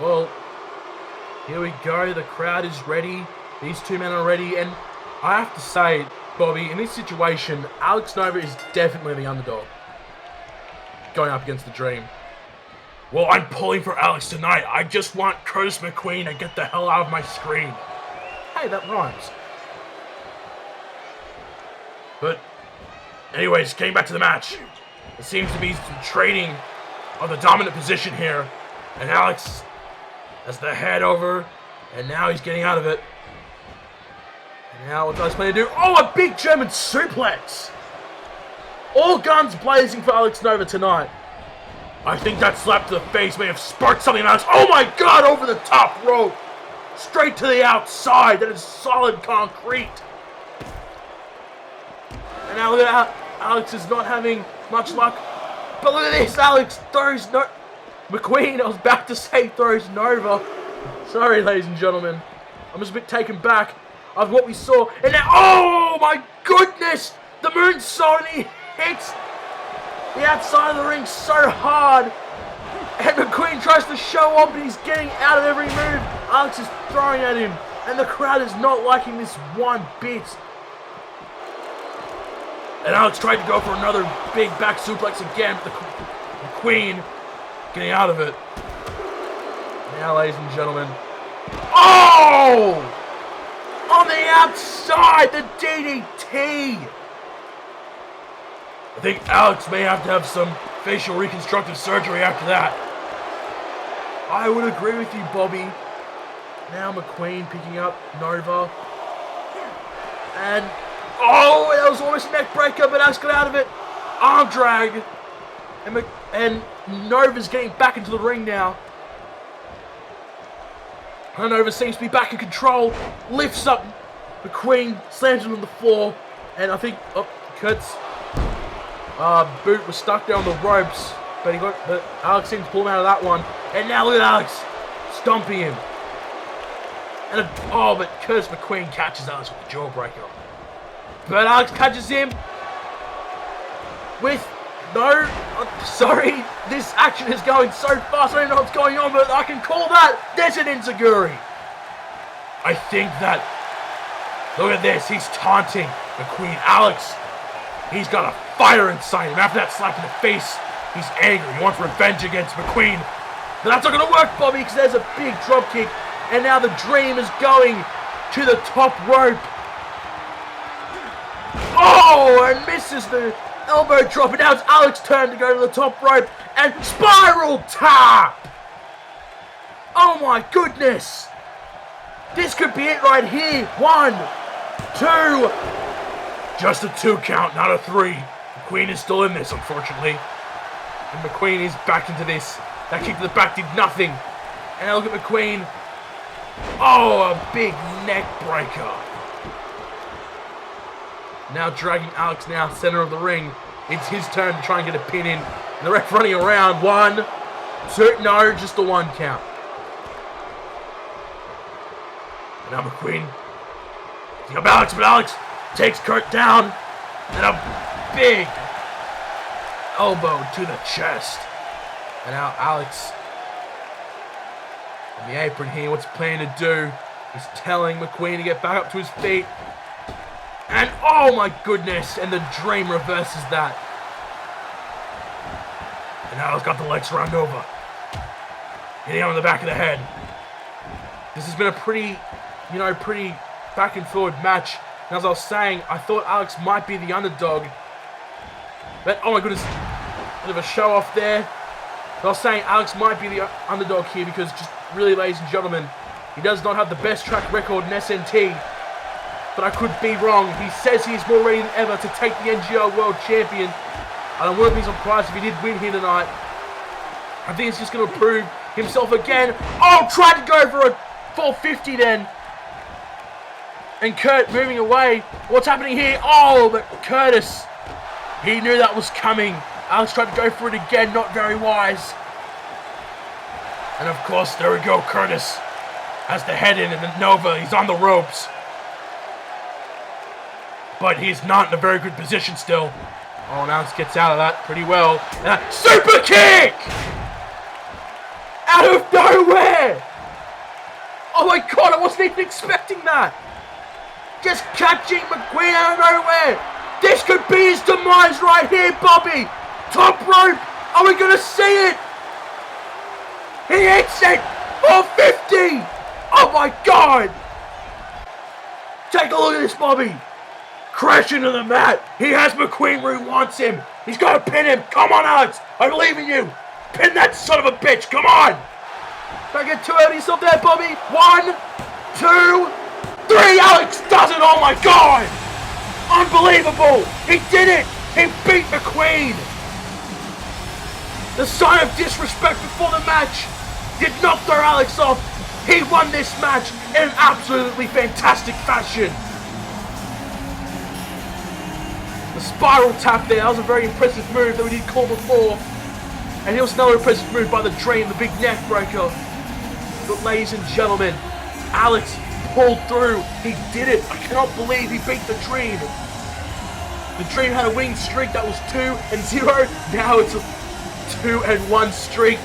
Well, here we go. The crowd is ready. These two men are ready. And I have to say, Bobby, in this situation, Alex Nova is definitely the underdog going up against the Dream. Well, I'm pulling for Alex tonight. I just want Curtis McQueen to get the hell out of my screen. Hey, that rhymes. But, anyways, getting back to the match. It seems to be some trading of the dominant position here. And Alex has the head over, and now he's getting out of it. And now what's Alex planning to do? Oh, a big German suplex! All guns blazing for Alex Nova tonight. I think that slap to the face may have sparked something in Alex. Oh my god, over the top rope! Straight to the outside. That is solid concrete. And now look at that. Alex is not having much luck. But look at this. Alex throws McQueen, I was about to say throws Nova. Sorry, ladies and gentlemen. I'm just a bit taken back of what we saw. And now, oh my goodness! The moonsault, and he hits the outside of the ring so hard. And McQueen tries to show off, but he's getting out of every move. Alex is throwing at him. And the crowd is not liking this one bit. And Alex tried to go for another big back suplex again, but McQueen getting out of it. Now, ladies and gentlemen. Oh! On the outside, the DDT! I think Alex may have to have some facial reconstructive surgery after that. I would agree with you, Bobby. Now McQueen picking up Nova. And, oh, that was almost a neck breaker, but Alex got out of it. Arm drag. And Nova's getting back into the ring now. And Nova seems to be back in control. Lifts up McQueen, slams him on the floor. And I think Kurt's boot was stuck down the ropes. But Alex seemed to pull him out of that one. And now look at Alex stomping him. And but Curtis McQueen catches Alex with the jawbreaker. But Alex catches him with sorry, this action is going so fast, I don't know what's going on, but I can call that, there's an enziguri. I think that, look at this, he's taunting McQueen. Alex, he's got a fire inside him. After that slap in the face, he's angry, he wants revenge against McQueen. But that's not going to work, Bobby, because there's a big drop kick, and now the Dream is going to the top rope. Oh, and misses the elbow drop, and now it's Alex's turn to go to the top rope, and spiral tap! Oh my goodness! This could be it right here. 1, 2. Just a 2 count, not a 3. McQueen is still in this, unfortunately. And McQueen is back into this. That kick to the back did nothing. And now look at McQueen. Oh, a big neck breaker. Now dragging Alex now, center of the ring. It's his turn to try and get a pin in. And the ref running around. 1, 2, no, just the 1 count. And now McQueen picking up Alex, but Alex takes Kurt down. And a big elbow to the chest. And now Alex on the apron here, what's he planning to do? He's telling McQueen to get back up to his feet. And oh my goodness, and the Dream reverses that. And now he's got the legs around Nova. Hitting him on the back of the head. This has been a pretty back and forward match. And as I was saying, I thought Alex might be the underdog. But oh my goodness, bit of a show off there. I was saying Alex might be the underdog here because, just really, ladies and gentlemen, he does not have the best track record in SNT. But I could be wrong. He says he's more ready than ever to take the NGR World Champion. And I wouldn't be surprised if he did win here tonight. I think he's just going to prove himself again. Oh, tried to go for a 450 then. And Kurt moving away. What's happening here? Oh, but Curtis, he knew that was coming. Alex tried to go for it again, not very wise. And of course, there we go, Curtis has the head in and then Nova, he's on the ropes. But he's not in a very good position still. Oh, and Alex gets out of that pretty well. And a super kick! Out of nowhere! Oh my god, I wasn't even expecting that! Just catching McQueen out of nowhere! This could be his demise right here, Bobby! Top rope! Are we gonna see it? He hits it! 450! Oh my god! Take a look at this, Bobby! Crash into the mat! He has McQueen where he wants him! He's gonna pin him! Come on, Alex! I believe in you! Pin that son of a bitch! Come on! Don't get too out of yourself there, Bobby! 1, 2, 3! Alex does it! Oh my god! Unbelievable! He did it! He beat McQueen! The sign of disrespect before the match did not throw Alex off. He won this match in an absolutely fantastic fashion. The spiral tap there, that was a very impressive move that we did call before. And here was another impressive move by the Dream, the big neck breaker. But ladies and gentlemen, Alex pulled through. He did it. I cannot believe he beat the Dream. The Dream had a winning streak that was 2-0. Now it's a 2-1 streak.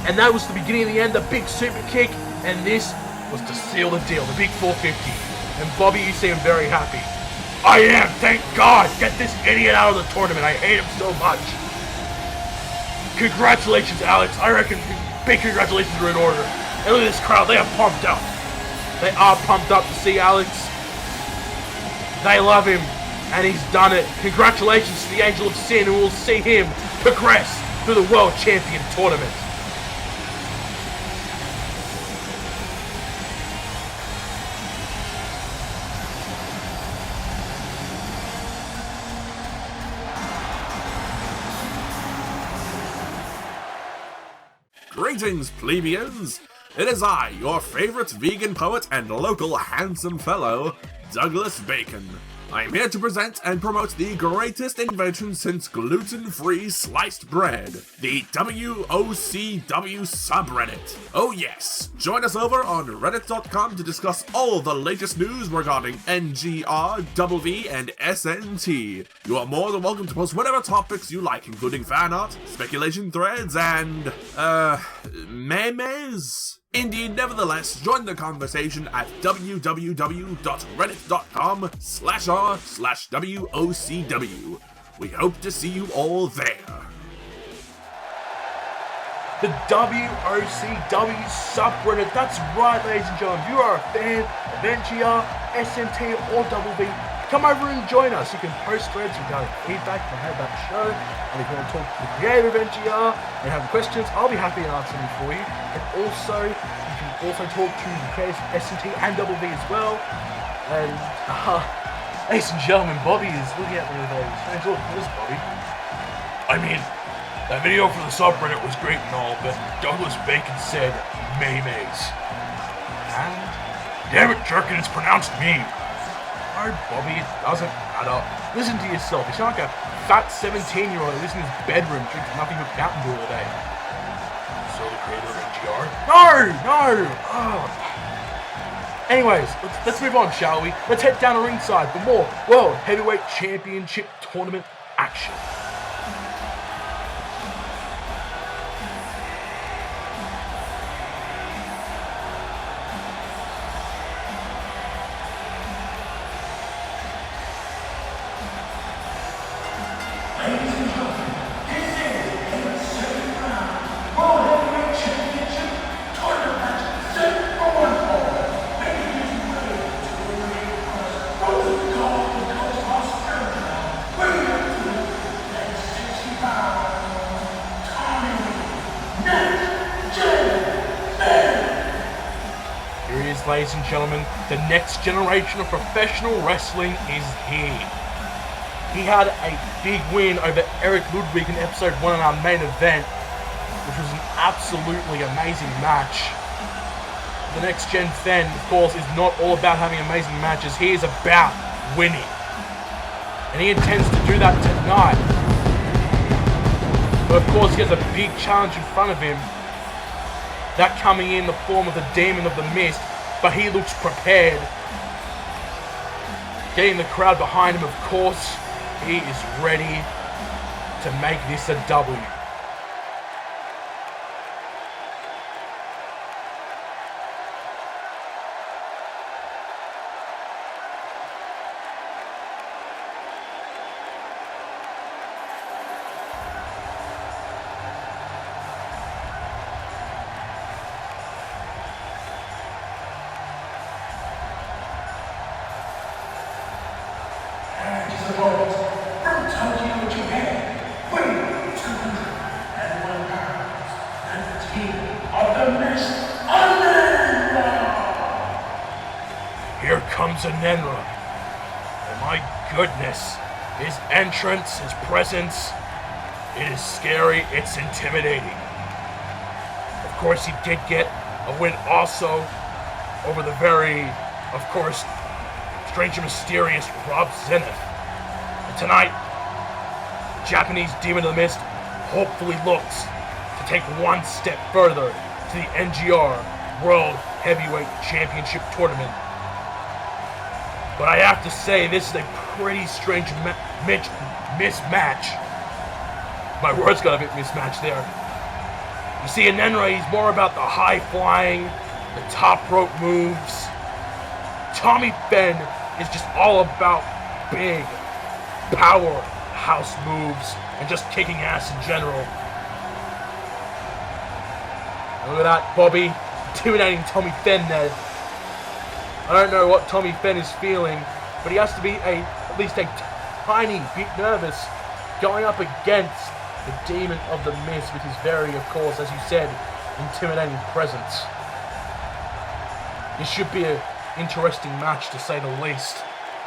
And that was the beginning and the end, the big super kick. And this was to seal the deal, the big 450. And Bobby, you seem very happy. I am, thank God. Get this idiot out of the tournament. I hate him so much. Congratulations, Alex. I reckon big congratulations are in order. And look at this crowd. They are pumped up. They are pumped up to see Alex. They love him. And he's done it. Congratulations to the Angel of Sin, who will see him progress through the World Champion Tournament. Greetings, plebeians! It is I, your favorite vegan poet and local handsome fellow, Douglas Bacon. I am here to present and promote the greatest invention since gluten-free sliced bread, the WOCW subreddit. Oh yes, join us over on reddit.com to discuss all the latest news regarding NGR, WV, and SNT. You are more than welcome to post whatever topics you like, including fan art, speculation threads, and, memes? Indeed, nevertheless, join the conversation at www.reddit.com/r/WOCW. We hope to see you all there. The WOCW subreddit, that's right, ladies and gentlemen. If you are a fan of NGR, SNT, or WV, come over and join us. You can post threads regarding feedback from how about the show, and if you want to talk to the creator of NGR and have questions, I'll be happy to answer them for you. And also, you can also talk to the creators of SNT and WV as well. And, ladies and gentlemen, Bobby is looking at me with a strange look. What is Bobby? I mean, that video for the subreddit was great and all, but Douglas Bacon said memes. And, Damn it, Jerkin, it's pronounced meme. no, Bobby, it doesn't matter. Listen to yourself. You sound like a fat 17-year-old who lives in his bedroom, drinks nothing but Mountain Dew all day. So the creator of NGR? No! Oh. Anyways, let's move on, shall we? Let's head down to ringside for more World Heavyweight Championship Tournament action. Ladies and gentlemen, this is the second round World Heavyweight Championship Tournament match set for one fall. Making his way to the ring from the Golden Cosmos Area, weighing up to ladies and gentlemen, the next generation of professional wrestling is here. He had a big win over Eric Ludwig in episode 1 in our main event, which was an absolutely amazing match. The next gen Fen, of course, is not all about having amazing matches. He is about winning. And he intends to do that tonight. But of course, he has a big challenge in front of him. That coming in the form of the Demon of the Mist, but he looks prepared. Getting the crowd behind him, of course. He is ready to make this a W. Just a moment. From Tokyo, Japan, weighing 201 pounds, and the team of the Mist, Anenra! Here comes Anenra. Oh my goodness. His entrance, his presence, it is scary, it's intimidating. Of course, he did get a win also over the very, of course, strange and mysterious Rob Zenith. And tonight, Japanese Demon of the Mist hopefully looks to take one step further to the NGR World Heavyweight Championship Tournament. But I have to say, this is a pretty strange mismatch. My words got a bit mismatched there. You see, Anenra, he's more about the high flying, the top rope moves. Tommy Fenn is just all about big powerhouse moves and just kicking ass in general. Look at that, Bobby intimidating Tommy Fenn there. I don't know what Tommy Fenn is feeling, but he has to be at least a tiny bit nervous going up against the Demon of the Mist with his very, of course, as you said, intimidating presence. This should be an interesting match, to say the least.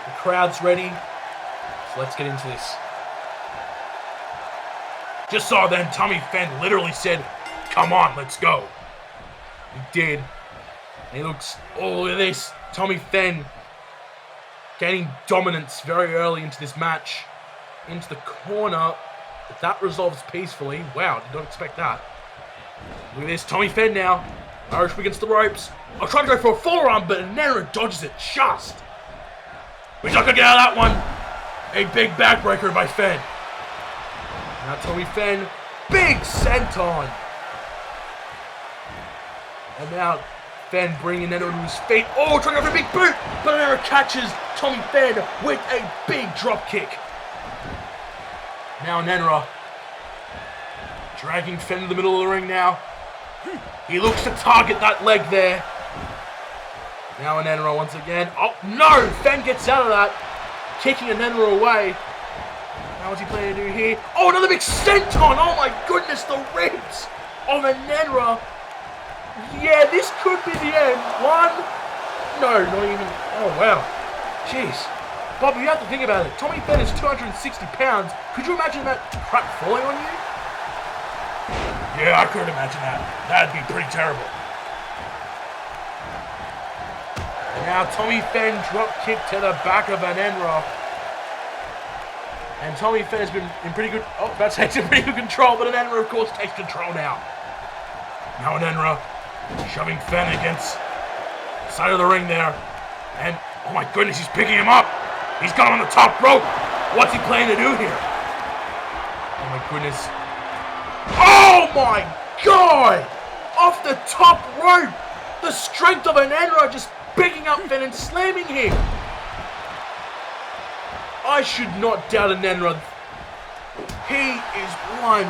The crowd's ready, so let's get into this. Just saw then, Tommy Fenn literally said, "Come on, let's go." He did. And he looks, oh, look at this. Tommy Fenn gaining dominance very early into this match. Into the corner. But that resolves peacefully. Wow, did not expect that. Look at this, Tommy Fenn now. Irish whip against the ropes. I'll try to go for a forearm, but Anenra dodges it just. But he's not going to get out of that one. A big backbreaker by Fenn. Now Tommy Fenn, big senton. And now Fenn bringing Anenra to his feet. Oh, trying to go for a big boot. But Anenra catches Tommy Fenn with a big drop kick. Now Anenra dragging Fenn to the middle of the ring now. He looks to target that leg there. Now Anenra once again. Oh, no! Fenn gets out of that. Kicking Anenra away. Now what's he planning to do here? Oh, another big senton! Oh my goodness, the ribs of Anenra. Yeah, this could be the end. One. No, not even. Oh, wow. Jeez. Bob, you have to think about it. Tommy Fenn is 260 pounds. Could you imagine that crap falling on you? Yeah, I could imagine that. That'd be pretty terrible. And now Tommy Fenn drop kick to the back of Anenra. And Tommy Fenn has been in pretty good, about to say it's in pretty good control, but Anenra, of course, takes control now. Now Anenra shoving Fenn against the side of the ring there. And, oh my goodness, he's picking him up. He's got him on the top rope. What's he planning to do here? Oh my goodness. Oh my God! Off the top rope! The strength of Anenra just picking up Fenn and slamming him. I should not doubt Anenra. He is one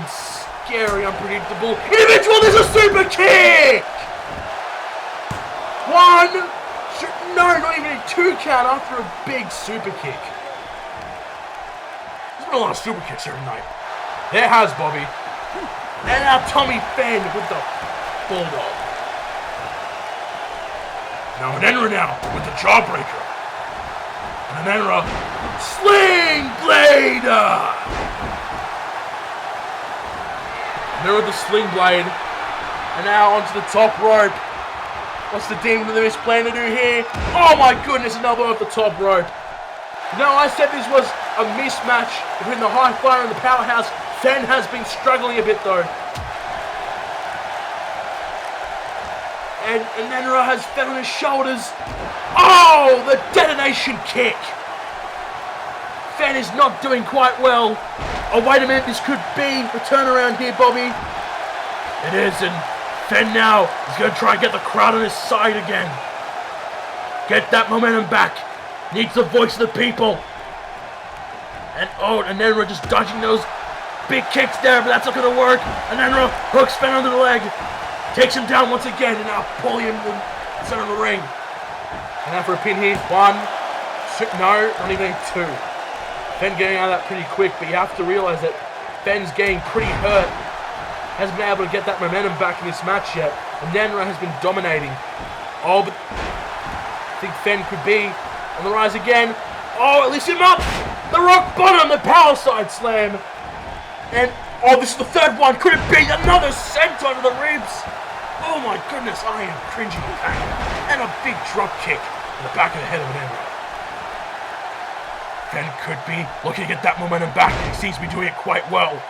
scary, unpredictable individual. There's a super kick! One. No, not even a 2 count after a big super kick. There's been a lot of super kicks here tonight. There has, Bobby. And now Tommy Fenn with the Bulldog. Now Anenra now with the jawbreaker. And Anenra, sling blade! Anenra with the sling blade. And now onto the top rope. What's the Demon of the Mist plan to do here? Oh my goodness, another off the top rope. No, I said this was a mismatch between the High Flyer and the Powerhouse. Fen has been struggling a bit though. And Anenra has Fen on his shoulders. Oh, the detonation kick. Fen is not doing quite well. Oh, wait a minute, this could be the turnaround here, Bobby. It is, and Fen now is going to try and get the crowd on his side again. Get that momentum back. Needs the voice of the people. And oh, Anenra just dodging those big kicks there, but that's not going to work. Anenra hooks Fen under the leg. Takes him down once again, and now pulling him to the center of the ring. And now for a pin here. 1, 2, no, not even 2. Fen getting out of that pretty quick, but you have to realize that Fen's getting pretty hurt. Hasn't been able to get that momentum back in this match yet. And Anenra has been dominating. Oh, but I think Fen could be on the rise again. Oh, it lifts him up. The rock bottom, the power side slam. And, oh, this is the third one. Could it be another senton to the ribs? Oh my goodness, I am cringing in pain. And a big drop kick in the back of the head of Anenra. Fen could be looking to get that momentum back. He seems to be doing it quite well.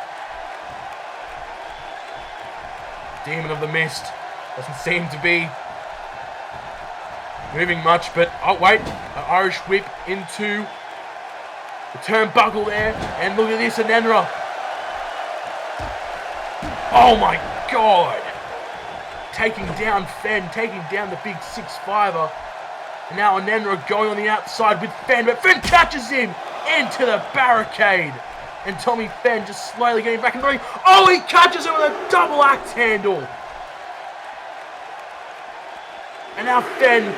Demon of the Mist doesn't seem to be moving much, but oh wait, an Irish whip into the turnbuckle there, and look at this, Anenra. Oh my god! Taking down Fen, taking down the big 6'5"er. And now Anenra going on the outside with Fen, but Fen catches him into the barricade. And Tommy Fen just slowly getting back in the ring. Oh, he catches him with a double axe handle. And now Fen,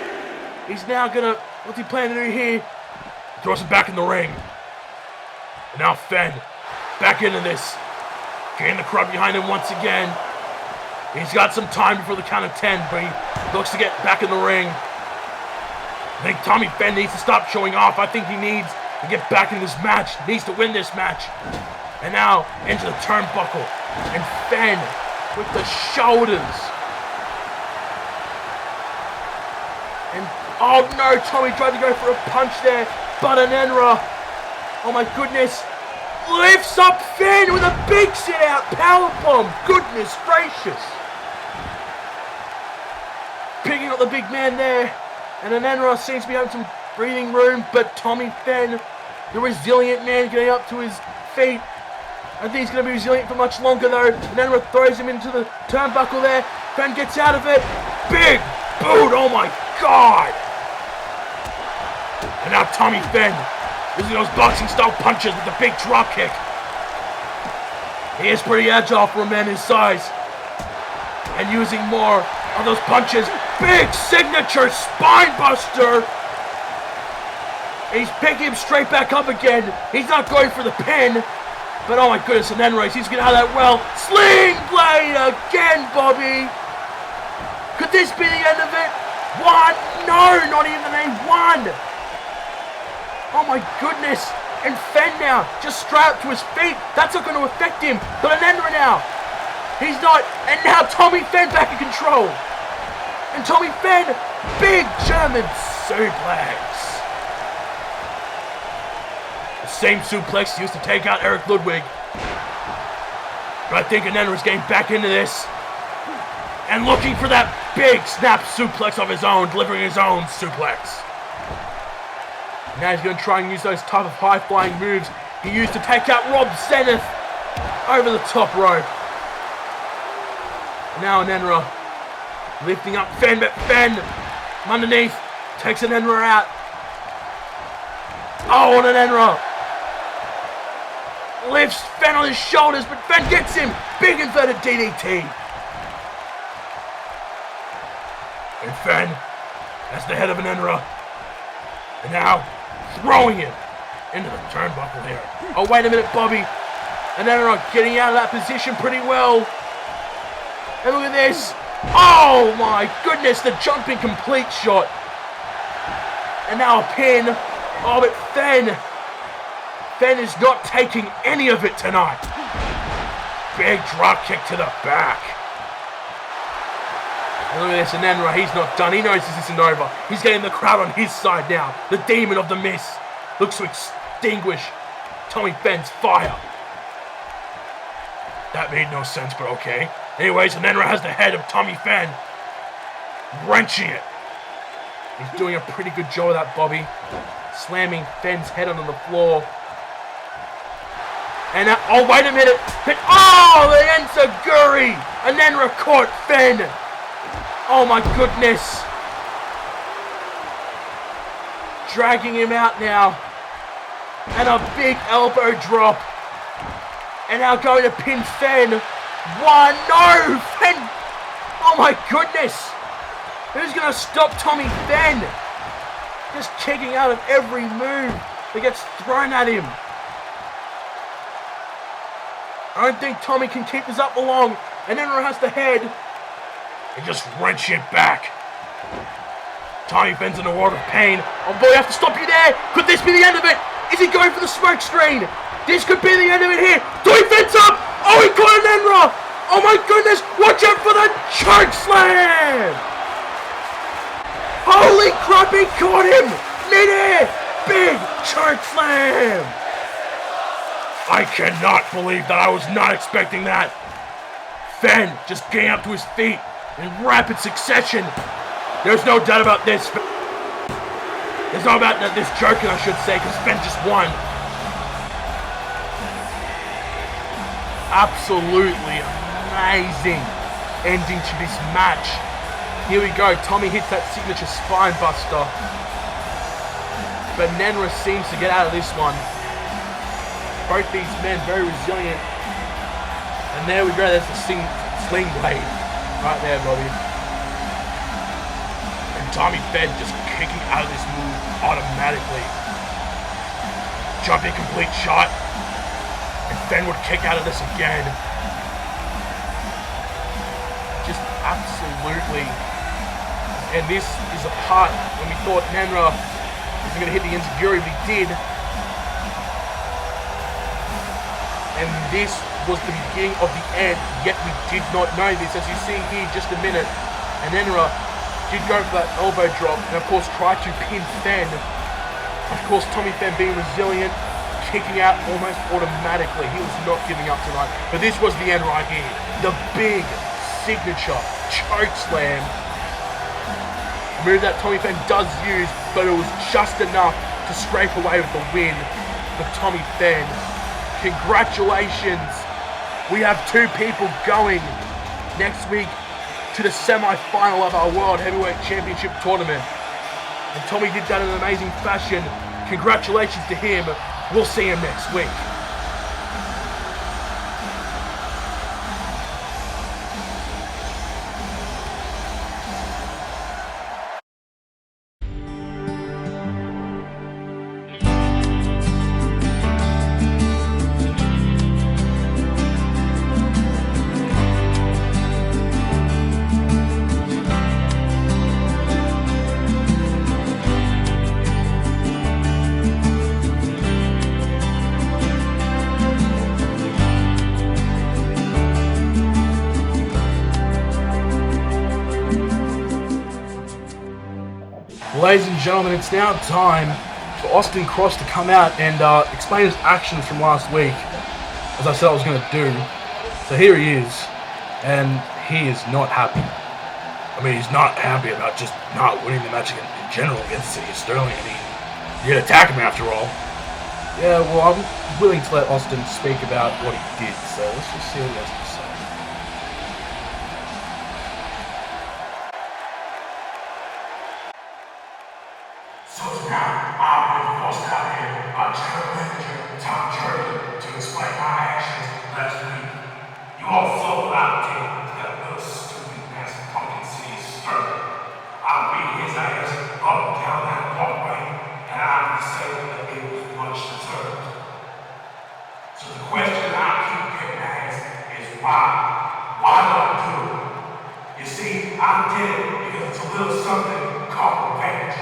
he's now gonna, what's he planning to do here? Throws him back in the ring. And now Fen, back into this. Getting the crowd behind him once again. He's got some time before the count of 10, but he looks to get back in the ring. I think Tommy Fen needs to stop showing off. I think he needs to get back in this match. Needs to win this match. And now into the turnbuckle. And Fen with the shoulders. And oh no, Tommy tried to go for a punch there. But Anenra, oh my goodness, lifts up Fen with a big sit out powerbomb. Goodness gracious. Picking up the big man there. And Anenra seems to be having some breathing room, but Tommy Fen, the resilient man, getting up to his feet. I think he's going to be resilient for much longer though. Anenra throws him into the turnbuckle there. Fen gets out of it. Big boot, oh my god! And now Tommy Fen using those boxing style punches with the big drop kick. He is pretty agile for a man his size. And using more of those punches. Big signature spine buster. He's picking him straight back up again. He's not going for the pin. But oh my goodness, Anenra, he's getting out of that well. Sling blade again, Bobby. Could this be the end of it? 1? No, not even a 1. Oh my goodness. And Fen now, just straight up to his feet. That's not going to affect him. But Anenra now, he's not. And now Tommy Fen back in control. And Tommy Fen, big German suplex. The same suplex used to take out Eric Ludwig. But I think Anenra's getting back into this. And looking for that big snap suplex of his own, delivering his own suplex. Now he's going to try and use those type of high-flying moves he used to take out Rob Zenith over the top rope. Now Anenra lifting up Fen, but Fen from underneath takes Anenra out. Oh, and Anenra lifts Fen on his shoulders, but Fen gets him. Big inverted DDT. And Fen, that's the head of Anenra. And now throwing him into the turnbuckle here. Oh, wait a minute, Bobby. Anenra getting out of that position pretty well. And look at this. Oh my goodness, the jumping complete shot And now a pin. Oh, but Fenn is not taking any of it tonight. Big drop kick to the back. And look at this, Anenra, he's not done. He knows this isn't over. He's getting the crowd on his side now. The demon of the miss looks to extinguish Tommy Fenn's fire. That made no sense, but okay. Anyways, Anenra has the head of Tommy Fenn, wrenching it. He's doing a pretty good job of that, Bobby. Slamming Fenn's head onto the floor. And oh, wait a minute. Oh, the enziguri! Anenra caught Fenn. Oh my goodness. Dragging him out now. And a big elbow drop. And now going to pin Fenn. One, no! Fenn! Oh my goodness! Who's going to stop Tommy Fenn? Just kicking out of every move that gets thrown at him. I don't think Tommy can keep this up for long. And then has the head. And just wrench it back. Tommy Fenn's in a world of pain. Oh boy, I have to stop you there. Could this be the end of it? Is he going for the smoke screen? This could be the end of it here. Tommy Fenn's up. Oh, he caught an Enra. Oh my goodness. Watch out for the choke slam. Holy crap, he caught him. Mid-air. Big choke slam. I cannot believe that. I was not expecting that. Fenn just getting up to his feet in rapid succession. There's no doubt about this. There's no doubt that this joking, I should say, because Fenn just won. Absolutely amazing ending to this match. Here we go. Tommy hits that signature spine buster. But Nenra seems to get out of this one. Both these men very resilient. And there we go, there's the sling blade. Right there, Bobby. And Tommy Fenn just kicking out of this move automatically. Jumping complete shot. And Fenn would kick out of this again. Just absolutely. And this is a part when we thought Nenra wasn't going to hit the enziguri, but he did. And this was the beginning of the end, yet we did not know this. As you see here in just a minute, and Enra did go for that elbow drop, and of course tried to pin Fenn. Of course, Tommy Fenn being resilient, kicking out almost automatically. He was not giving up tonight. But this was the end right here. The big signature choke slam. A move that Tommy Fenn does use, but it was just enough to scrape away with the win for Tommy Fenn. Congratulations. We have two people going next week to the semi-final of our World Heavyweight Championship tournament. And Tommy did that in an amazing fashion. Congratulations to him. We'll see him next week. Ladies and gentlemen, it's now time for Austin Cross to come out and explain his actions from last week, as I said I was going to do. So here he is, and he is not happy. I mean, he's not happy about just not winning the match in general against City of Sterling. I mean, you did attack him after all. Yeah, well, I'm willing to let Austin speak about what he did, so let's just see what he has to say. So now I've been forced out here by General Manager Tom Jordan to explain my actions last week. You all saw what I did to that little stupid ass fucking City Sterling. I beat his ass up and down that walkway, and I have to say that it was much deserved. So the question I keep getting asked is why? Why did I do it? You see, I did it because it's a little something called revenge.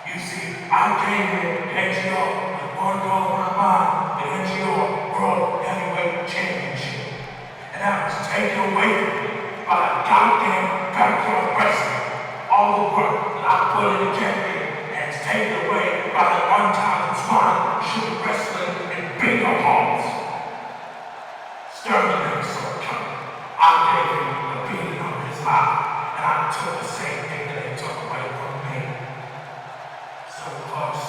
You see, I came here NGO with one goal in my mind, the NGO World Heavyweight Championship. And that was taken away from me by goddamn backyard wrestling. All the work that I put in the campaign, and it's taken away by the untalented swine shooting wrestling in bigger halls. Sterling never saw it coming. I gave him a beating on his life, and I took the same thing that he took away from me. So close,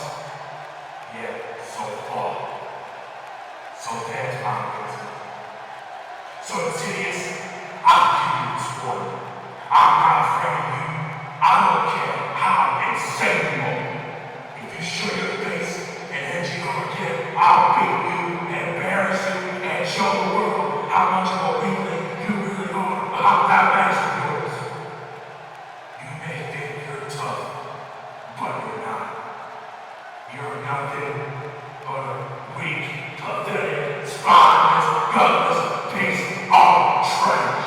yet so far. So there's my reason. So insidious, I'll give you this warning. I'm not afraid of you. I don't care how insane you are. If you show your face and NGO again, I'll beat you, embarrass you, and show the world how much of a weakling you really are about that mask of yours. You may think you're tough, but you're not. You're nothing but a weak, pathetic, spineless, gutless piece of trash.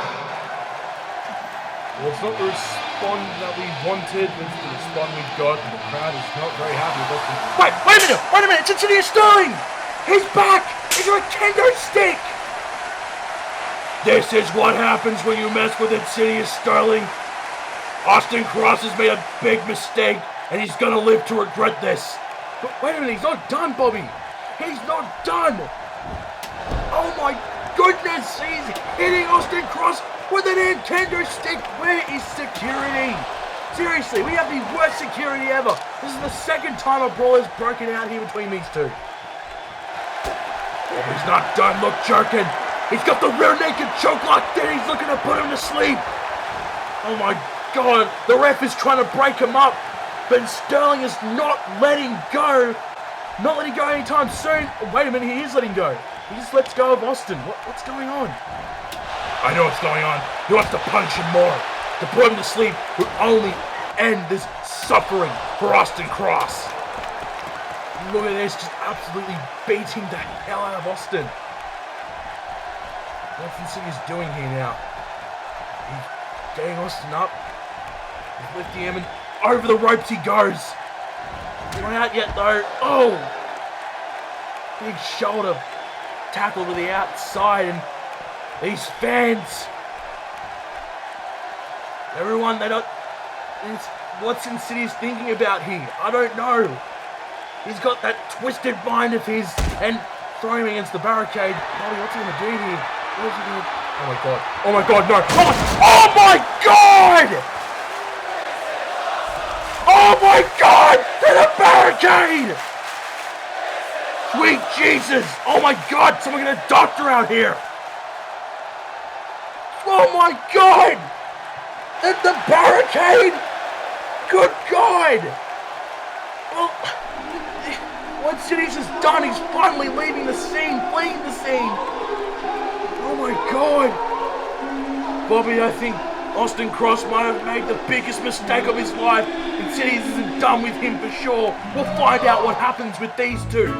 Well, it's not the respond that we wanted, it's the respond we've got, and the crowd is not very happy with us. Wait a minute, it's Insidious Stylin! He's back! He's a kendo stick! This is what happens when you mess with Insidious Stylin. Austin Cross has made a big mistake, and he's gonna live to regret this. But wait a minute, he's not done, Bobby! He's not done! Oh my goodness, he's hitting Austin Cross with an kendo stick. Where is security? Seriously, we have the worst security ever. This is the second time a brawl has broken out here between these two. Oh, he's not done. Look, jerking. He's got the rear naked choke lock there. He's looking to put him to sleep. Oh my God. The ref is trying to break him up, but Stylin is not letting go. Not letting go anytime soon. Oh, wait a minute, he is letting go. He just lets go of Austin. What's going on? I know what's going on. He wants to punch him more. To put him to sleep would only end this suffering for Austin Cross. Look at this, just absolutely beating the hell out of Austin. What's Insidious doing here now? He's getting Austin up. He's lifting him, and over the ropes he goes. He's not out yet though. Oh! Big shoulder tackle to the outside, and these fans, everyone, they don't. What's Insidious thinking about here? I don't know. He's got that twisted mind of his and throwing him against the barricade. Bobby, what's he gonna do here? What is he gonna? Oh my God! Oh my God! No! Oh my God! Oh my God! To the barricade! Sweet Jesus! Oh my God! Someone get a doctor out here! Oh my God! The barricade! Good God! Well, what Insidious has done, he's finally leaving the scene, fleeing the scene! Oh my God! Bobby, I think Austin Cross might have made the biggest mistake of his life. Insidious isn't done with him for sure. We'll find out what happens with these two.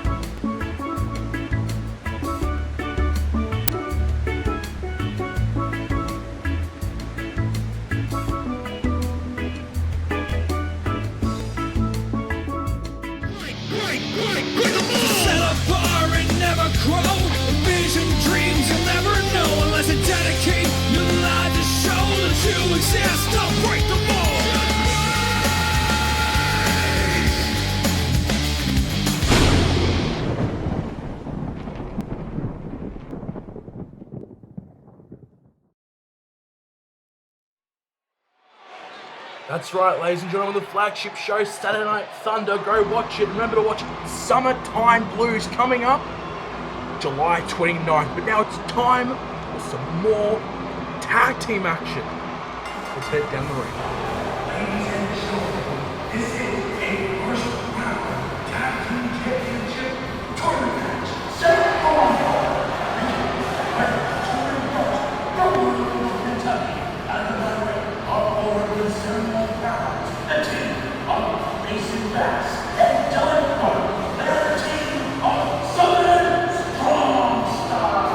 That's right, ladies and gentlemen, the flagship show, Saturday Night Thunder. Go watch it. Remember to watch Summertime Blues coming up July 29th. But now it's time for some more tag team action. Let's head down the ring. Ladies and gentlemen, this is a first round tag team championship tournament match. Set for one fall. Kentucky, at the lightweight of 471 pounds, the team of Mason Bass and Dylan Clark, and the team of Southern Strong Style.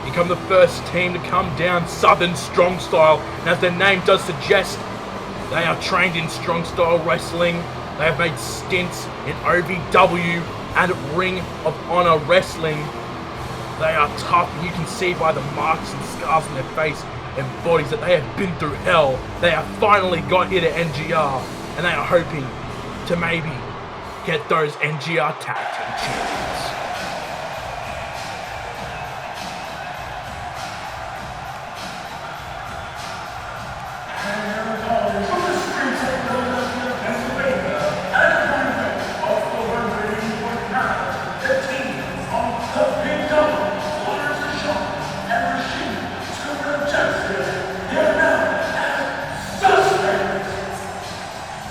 Become the first team to come down, Southern Strong Style. And as their name does suggest, they are trained in strong style wrestling. They have made stints in OVW and Ring of Honor Wrestling. They are tough, and you can see by the marks and scars on their face and bodies that they have been through hell. They have finally got here to NGR, and they are hoping to maybe get those NGR Tag Team Champions.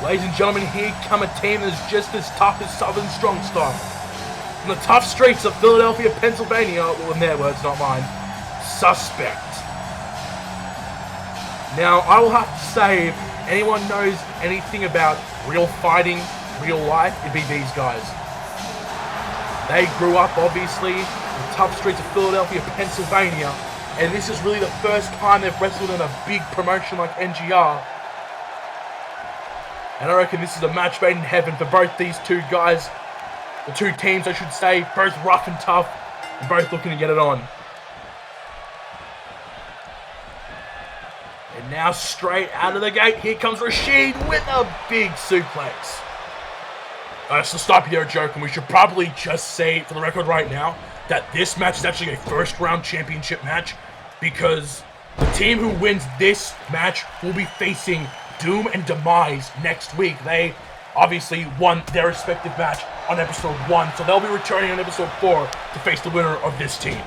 Ladies and gentlemen, here come a team that is just as tough as Southern Strong Style. From the tough streets of Philadelphia, Pennsylvania, well, in their words, not mine, Suspect. Now, I will have to say, if anyone knows anything about real fighting, real life, it'd be these guys. They grew up, obviously, in the tough streets of Philadelphia, Pennsylvania, and this is really the first time they've wrestled in a big promotion like NGR. And I reckon this is a match made in heaven for both these two guys. The two teams, I should say, both rough and tough, and both looking to get it on. And now straight out of the gate, here comes Rashid with a big suplex. So stop you there, joke, and we should probably just say, for the record right now, that this match is actually a first round championship match, because the team who wins this match will be facing Doom and Demise next week. They obviously won their respective match on episode 1, so they'll be returning on episode 4 to face the winner of this team.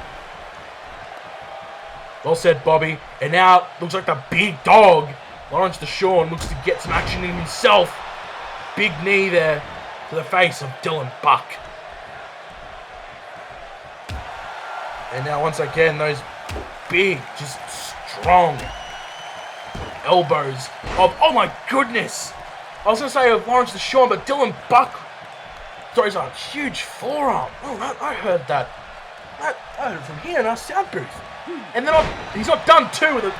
Well said, Bobby. And now, looks like the big dog, Lawrence Deshawn, looks to get some action in himself. Big knee there to the face of Dylan Buck. And now, once again, those big, just strong elbows of, oh my goodness, I was going to say of Lawrence Deshawn, but Dylan Buck throws a huge forearm. Oh, I heard that. I heard it from here in our sound booth. And then he's not done too with a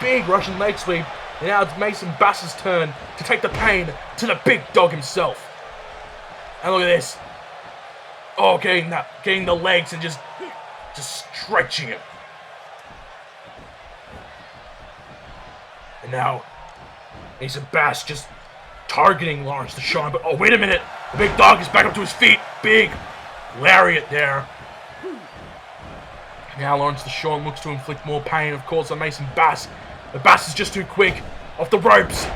big Russian leg sweep. And now it's Mason Bass's turn to take the pain to the big dog himself. And look at this. Oh, getting the legs and just stretching him. And now, Mason Bass just targeting Lawrence Deshawn. But, oh, wait a minute. The big dog is back up to his feet. Big lariat there. Now Lawrence Deshawn looks to inflict more pain, of course, on Mason Bass. But Bass is just too quick. Off the ropes.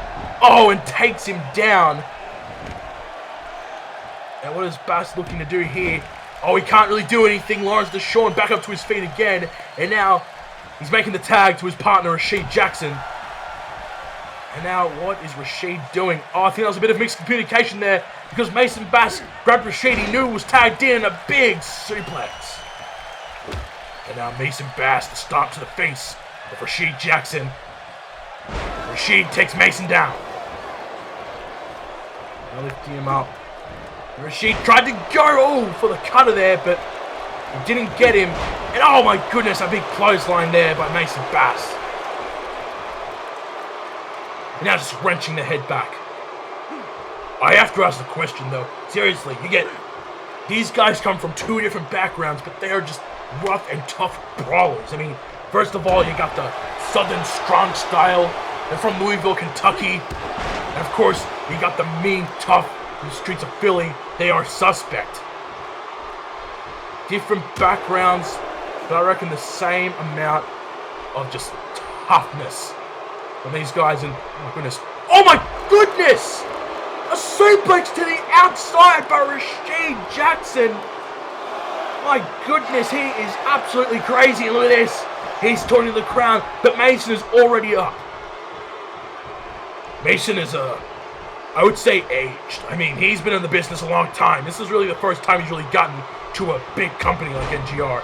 Oh, and takes him down. And what is Bass looking to do here? Oh, he can't really do anything. Lawrence Deshawn back up to his feet again. And now he's making the tag to his partner, Rashid Jackson. And now, what is Rashid doing? Oh, I think that was a bit of mixed communication there, because Mason Bass grabbed Rashid. He knew it was tagged in, a big suplex. And now Mason Bass, the stomp to the face of Rashid Jackson. Rashid takes Mason down. Now lifting him up. Rashid tried to go for the cutter there, but he didn't get him. And oh my goodness, a big clothesline there by Mason Bass. And now just wrenching the head back. I have to ask the question though. Seriously, these guys come from two different backgrounds, but they are just rough and tough brawlers. I mean, first of all, you got the Southern Strong Style. They're from Louisville, Kentucky. And of course, you got the mean tough from the streets of Philly. They are Suspect. Different backgrounds, but I reckon the same amount of just toughness from these guys. And oh my goodness. Oh my goodness! A suplex to the outside by Rashid Jackson. My goodness, he is absolutely crazy. And look at this. He's torn to the crown, but Mason is already up. Mason is I would say aged. I mean, he's been in the business a long time. This is really the first time he's really gotten to a big company like NGR.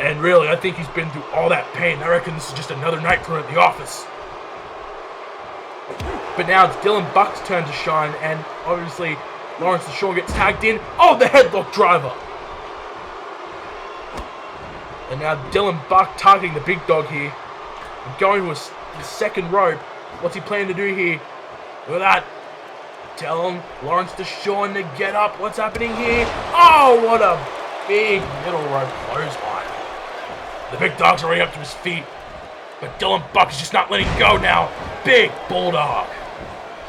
And really, I think he's been through all that pain. I reckon this is just another night for him at the office. But now it's Dylan Buck's turn to shine, and obviously Lawrence Deshawn gets tagged in. Oh, the headlock driver! And now Dylan Buck targeting the big dog here. And going to the second rope. What's he planning to do here? Look at that. Telling Lawrence Deshawn to get up. What's happening here? Oh, what a big middle rope clothesline. The big dog's already up to his feet, but Dylan Buck is just not letting go now. Big bulldog.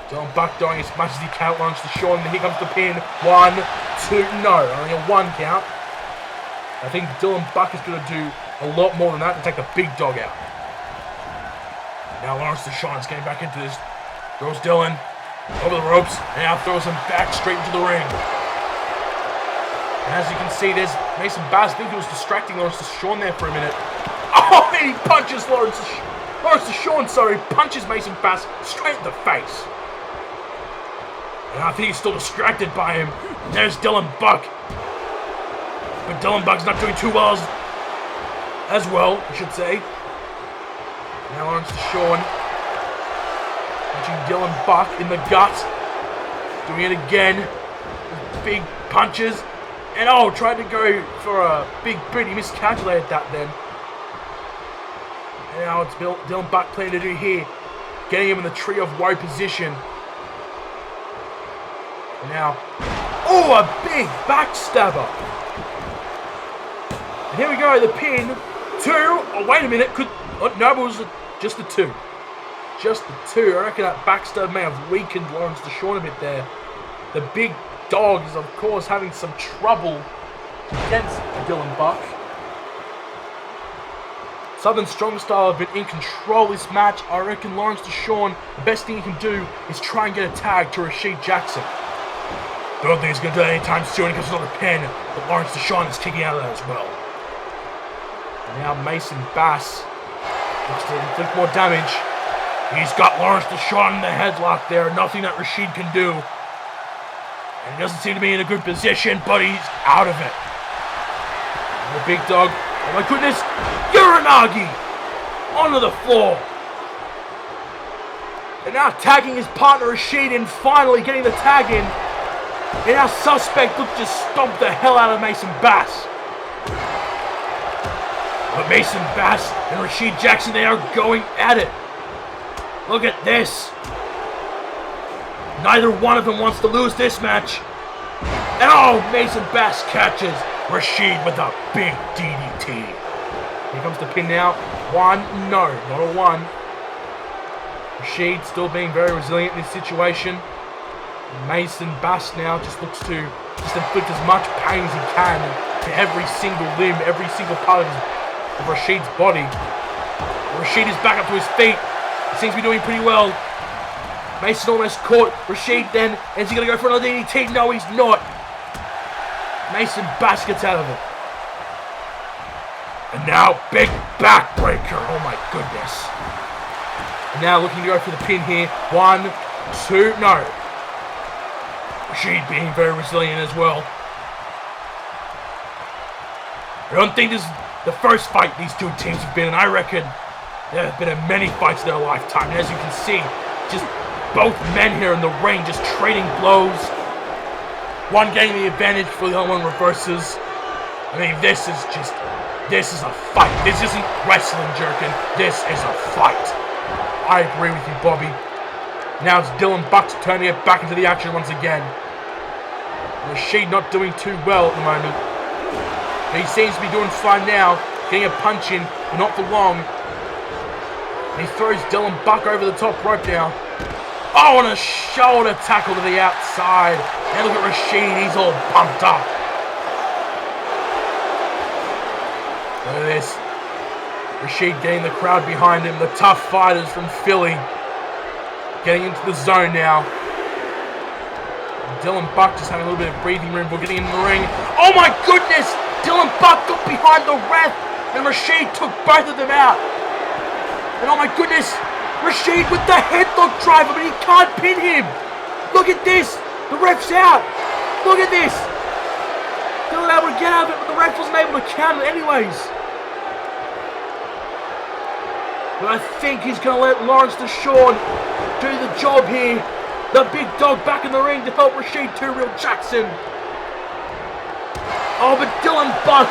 Dylan Buck doing as much as he can. Lawrence Deshawn, and here comes the pin. 1, 2, no, only a 1 count. I think Dylan Buck is going to do a lot more than that to take the big dog out. Now Lawrence Deshawn is getting back into this. Throws Dylan over the ropes, and now throws him back straight into the ring. And as you can see, there's Mason Bass. I think he was distracting Lawrence Deshawn there for a minute. Oh, and he punches Lawrence Deshawn, punches Mason Bass straight in the face. And I think he's still distracted by him. And there's Dylan Buck. But Dylan Buck's not doing too well as well, I should say. Now Lawrence Deshawn punching Dylan Buck in the gut. Doing it again. Big punches. And tried to go for a big boot. He miscalculated that then. And now it's Dylan Buck planning to do here. Getting him in the Tree of Woe position. And now, a big backstabber. And here we go, the pin. 2. Oh, wait a minute. No, it was just the 2. Just the 2. I reckon that backstab may have weakened Lawrence Deshawn a bit there. The big dog is, of course, having some trouble against Dylan Buck. Southern Strong Style have been in control this match. I reckon Lawrence Deshawn, the best thing he can do is try and get a tag to Rashid Jackson. Don't think he's going to do that anytime soon because it's not a pin, but Lawrence Deshawn is kicking out of that as well. And now Mason Bass looks to inflict more damage. He's got Lawrence Deshawn in the headlock there. Nothing that Rashid can do. And he doesn't seem to be in a good position, but he's out of it. And the big dog, oh my goodness, Uranagi onto the floor. And now tagging his partner Rashid in, finally getting the tag in. And our suspect looked to stomp the hell out of Mason Bass. But Mason Bass and Rashid Jackson, they are going at it. Look at this. Neither one of them wants to lose this match. And Mason Bass catches Rashid with a big DDT. Here comes the pin now. 1, no, not a 1. Rashid still being very resilient in this situation. Mason Bass now just looks to inflict as much pain as he can to every single limb, every single part of Rashid's body. Rashid is back up to his feet. He seems to be doing pretty well. Mason almost caught Rashid then. Is he going to go for another DDT? No, he's not. Mason Bass gets out of it. And now, big backbreaker. Oh my goodness. And now looking to go for the pin here. 1, 2, no. Rashid being very resilient as well. I don't think this is the first fight these two teams have been in. I reckon there have been in many fights in their lifetime. And as you can see, just both men here in the ring just trading blows. One getting the advantage for the other one reverses. I mean, this is a fight. This isn't wrestling, jerkin. This is a fight. I agree with you, Bobby. Now it's Dylan Buck's turn to get back into the action once again. Rashid not doing too well at the moment. But he seems to be doing fine now. Getting a punch in, but not for long. And he throws Dylan Buck over the top rope now. And a shoulder tackle to the outside. And look at Rashid, he's all pumped up. Look at this. Rashid getting the crowd behind him. The tough fighters from Philly getting into the zone now. And Dylan Buck just having a little bit of breathing room for getting in the ring. Oh my goodness! Dylan Buck got behind the ref and Rashid took both of them out. And oh my goodness! Rashid with the headlock driver, but he can't pin him! Look at this! The ref's out! Look at this! They were able to get out of it, but the ref wasn't able to count it anyways. But I think he's going to let Lawrence Deshawn do the job here. The big dog back in the ring to help Rashid 2-Real Jackson. But Dylan Buck,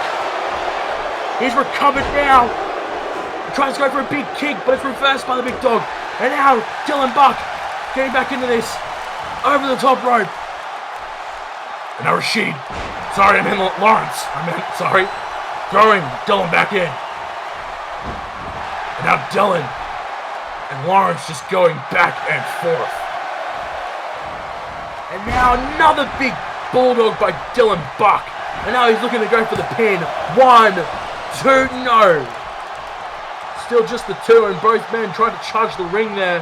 he's recovered now. He tries to go for a big kick, but it's reversed by the big dog. And now Dylan Buck getting back into this. over the top rope. And now Rashid. Sorry, I meant Lawrence. Sorry. Throwing Dylan back in. And now Dylan and Lawrence just going back and forth. And now another big bulldog by Dylan Buck. And now he's looking to go for the pin. 1, 2, no. Still just the two, and both men trying to charge the ring there.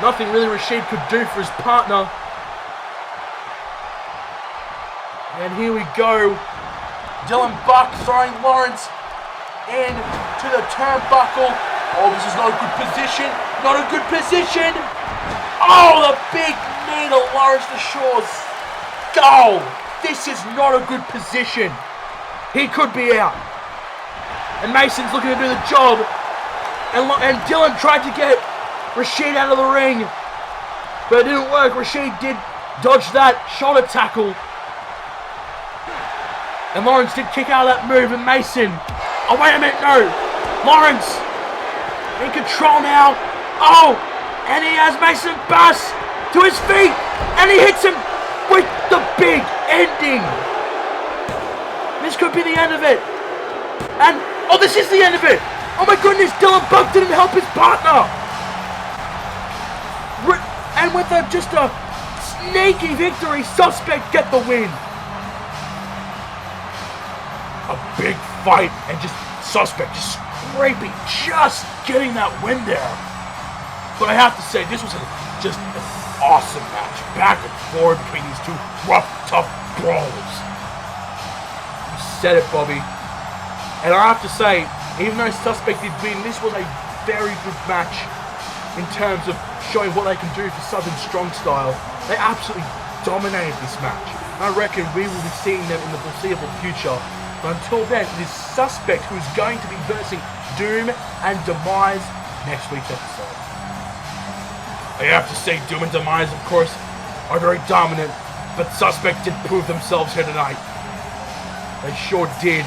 Nothing really Rashid could do for his partner. And here we go. Dylan Buck throwing Lawrence into the turnbuckle. Oh, this is not a good position. Not a good position. Oh, the big knee to Lawrence to Shaw's. Goal. This is not a good position. He could be out. And Mason's looking to do the job. And Dylan tried to get Rashid out of the ring. But it didn't work. Rashid did dodge that shoulder tackle. And Lawrence did kick out of that move, and Mason. Oh, wait a minute, no. Lawrence in control now. Oh, and he has Mason Bass to his feet, and he hits him with the big ending. This could be the end of it. And, oh, this is the end of it. Oh my goodness, Dylan Buck didn't help his partner. And with just a sneaky victory, Suspect get the win. A big fight, and just Suspect just scraping, just getting that win there. But I have to say, this was just an awesome match, back and forth between these two rough, tough brawlers. You said it, Bobby. And I have to say, even though Suspect did win, this was a very good match in terms of showing what they can do for Southern Strong Style. They absolutely dominated this match. I reckon we will be seeing them in the foreseeable future. But until then, it is Suspect who is going to be versing Doom and Demise next week's episode. I have to say, Doom and Demise, of course, are very dominant, but Suspect did prove themselves here tonight. They sure did.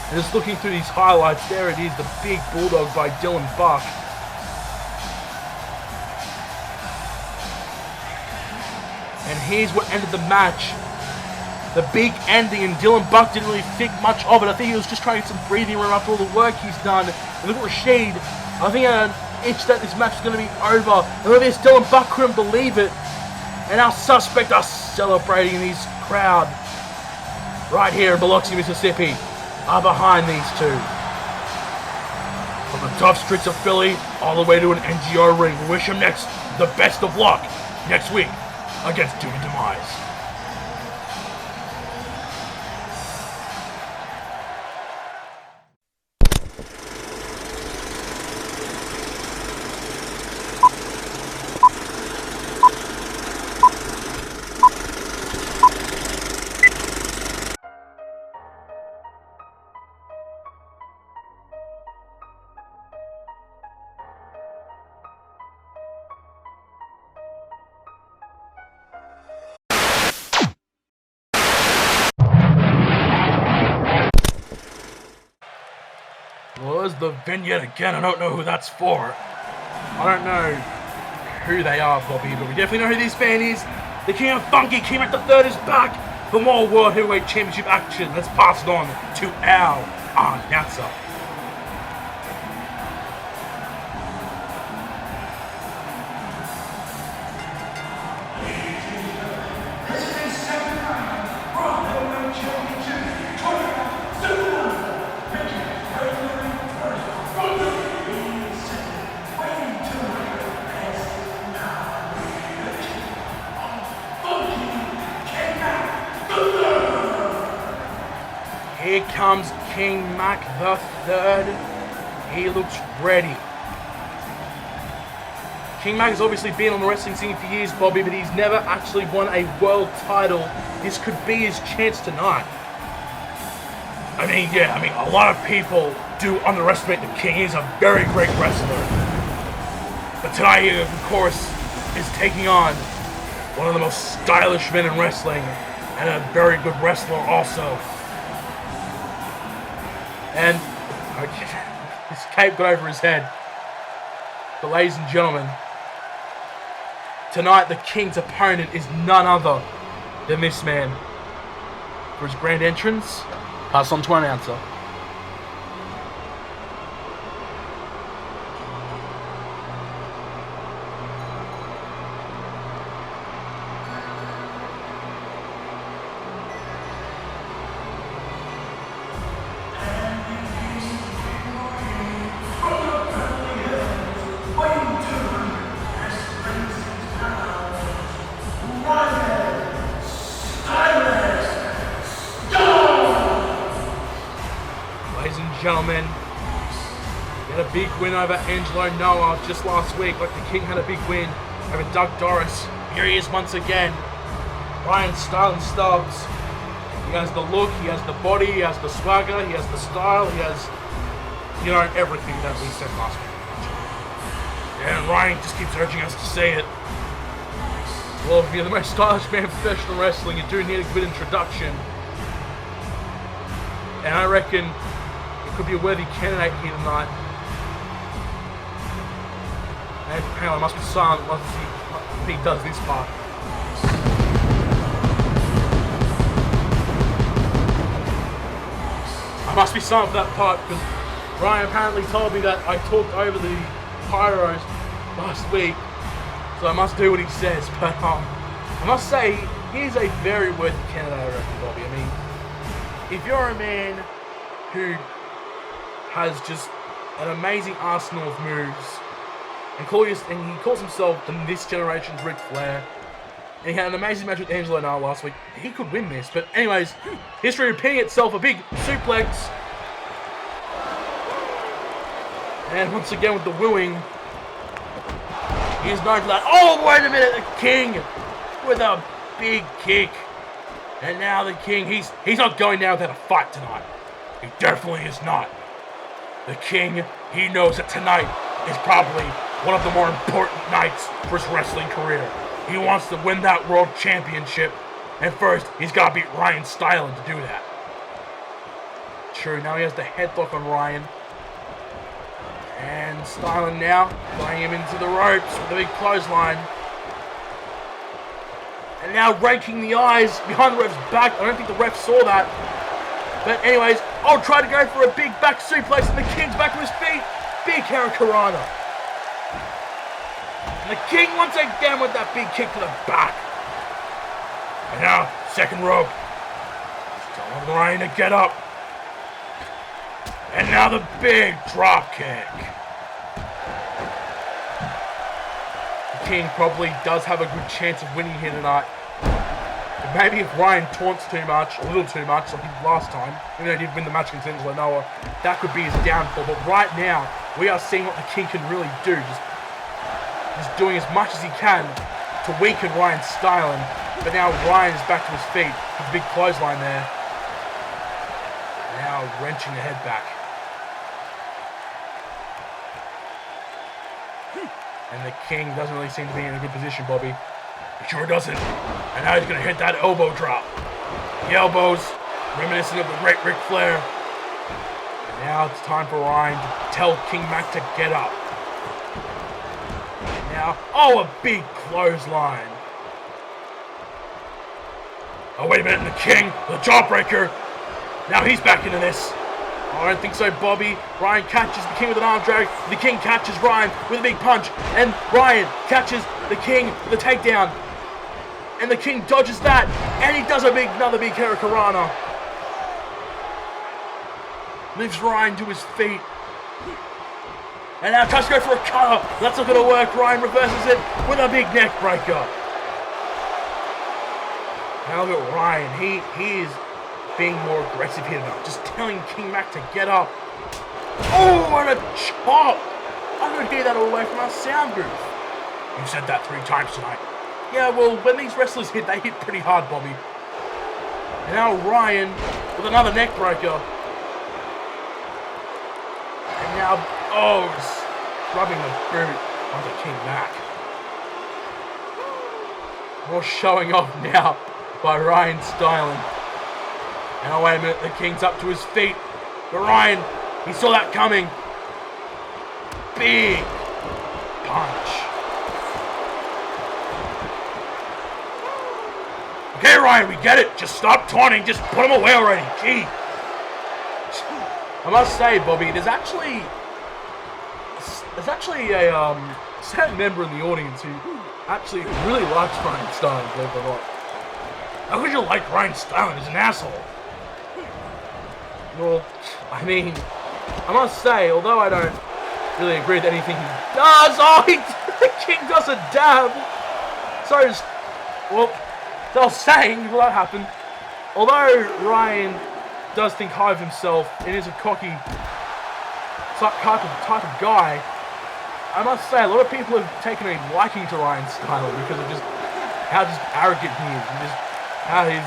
And just looking through these highlights, there it is, the big bulldog by Dylan Buck. And here's what ended the match. The big ending, and Dylan Buck didn't really think much of it. I think he was just trying to get some breathing room after all the work he's done. And look at Rashid. I think an itch that this match is going to be over. And look at this, Dylan Buck couldn't believe it. And our Suspect are celebrating, in this crowd right here in Biloxi, Mississippi, are behind these two. From the tough streets of Philly all the way to an NGO ring, we wish him the best of luck next week against Doom and Demise. Well, there's the vignette again. I don't know who that's for. I don't know who they are, Bobby, but we definitely know who this fan is. The King of Funky came at the third is back for more World Heavyweight Championship action. Let's pass it on to our announcer. Here comes King Mac the Third. He looks ready. King Mac has obviously been on the wrestling scene for years, Bobby, but he's never actually won a world title. This could be his chance tonight. I mean, a lot of people do underestimate the King. He's a very great wrestler. But tonight he, of course, is taking on one of the most stylish men in wrestling, and a very good wrestler also. And his cape got over his head. But ladies and gentlemen, Tonight, the King's opponent is none other than this man. For his grand entrance, pass on to our announcer. Gentlemen, he had a big win over Angelo Noah just last week, like the King had a big win over Doug Doris. Here he is once again. Ryan Stylin Stubbs. He has the look, he has the body, he has the swagger, he has the style, he has, you know, everything that we said last week. And Ryan just keeps urging us to say it. Well, if you're the most stylish man in professional wrestling, you do need a good introduction. And I reckon could be a worthy candidate here tonight. And hang on, I must be silent once he does this part. I must be silent for that part because Ryan apparently told me that I talked over the pyros last week, so I must do what he says. But I must say, he's a very worthy candidate, I reckon, Bobby. I mean, if you're a man who has just an amazing arsenal of moves, and he calls himself this generation's Ric Flair, and he had an amazing match with Angelo Noah last week. He could win this, but anyways, history repeating itself, a big suplex, and once again with the wooing, he's known for that. Oh, wait a minute, the King with a big kick, and now the King, he's not going down without a fight tonight. He definitely is not. The King, he knows that tonight is probably one of the more important nights for his wrestling career. He wants to win that world championship, and first, he's got to beat Ryan Stylin to do that. True, now he has the headlock on Ryan. And Stylin now playing him into the ropes with a big clothesline. And now raking the eyes behind the ref's back. I don't think the ref saw that. But anyways, I'll try to go for a big back suplex and the King's back to his feet. Big Hurricanrana. And the King once again with that big kick to the back. And now, second rope. Telling Ryan to get up. And now the big drop kick. The King probably does have a good chance of winning here tonight. Maybe if Ryan taunts too much, a little too much, like he did last time, even though he did win the match against Angelo Noah, that could be his downfall. But right now, we are seeing what the King can really do. Just doing as much as he can to weaken Ryan Stylin. But now Ryan is back to his feet with a big clothesline there. Now wrenching the head back. And the King doesn't really seem to be in a good position, Bobby. He sure doesn't. And now he's going to hit that elbow drop. The elbows, reminiscent of the great Ric Flair. And now it's time for Ryan to tell King Mac to get up. And now, oh, a big clothesline. Oh, wait a minute, and the King, the jawbreaker. Now he's back into this. Oh, I don't think so, Bobby. Ryan catches the King with an arm drag. The King catches Ryan with a big punch. And Ryan catches the King with a takedown. And the King dodges that. And he does another big Hurricanrana. Lifts Ryan to his feet. And now tries to go for a cutter. That's not going to work. Ryan reverses it with a big neck breaker. Now look at Ryan. He is being more aggressive here now. Just telling King Mac to get up. Oh, and a chop. I could hear that all the way from our sound booth. You've said that 3 times tonight. Yeah, well, when these wrestlers hit, they hit pretty hard, Bobby. And now Ryan with another neck breaker. And now, oh, rubbing the boot onto King Mac. More showing off now by Ryan Stylin. And oh, wait a minute, the King's up to his feet. But Ryan, he saw that coming. Big punch. Okay, Ryan, we get it. Just stop taunting. Just put him away already. Gee. I must say, Bobby, there's actually a certain member in the audience who actually really likes Ryan Stylin, believe it or not. How could you like Ryan Stylin? He's an asshole. Well, I mean, I must say, although I don't really agree with anything he does, the king does a dab. So, well, as I was saying, well, that happened. Although Ryan does think high of himself and is a cocky type of guy, I must say, a lot of people have taken a liking to Ryan Stylin because of just how arrogant he is, and just how his,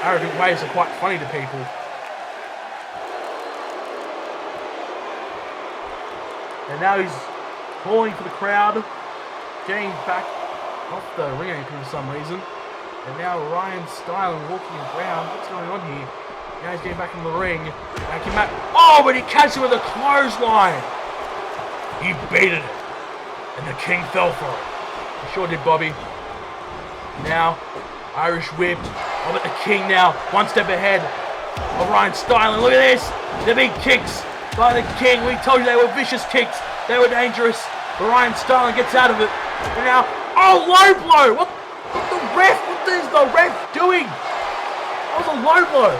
arrogant ways are quite funny to people. And now he's calling for the crowd, getting back off the ring apron for some reason. And now Ryan Stylin walking around. What's going on here? Now he's getting back in the ring. Back him back. Oh, but he catches him with a clothesline. He baited it. And the king fell for it. He sure did, Bobby. Now, Irish whip. Oh, but the king now, one step ahead of Ryan Stylin. Look at this. The big kicks by the king. We told you they were vicious kicks. They were dangerous. But Ryan Stylin gets out of it. And now, oh, low blow. What is the ref doing? That was a low blow.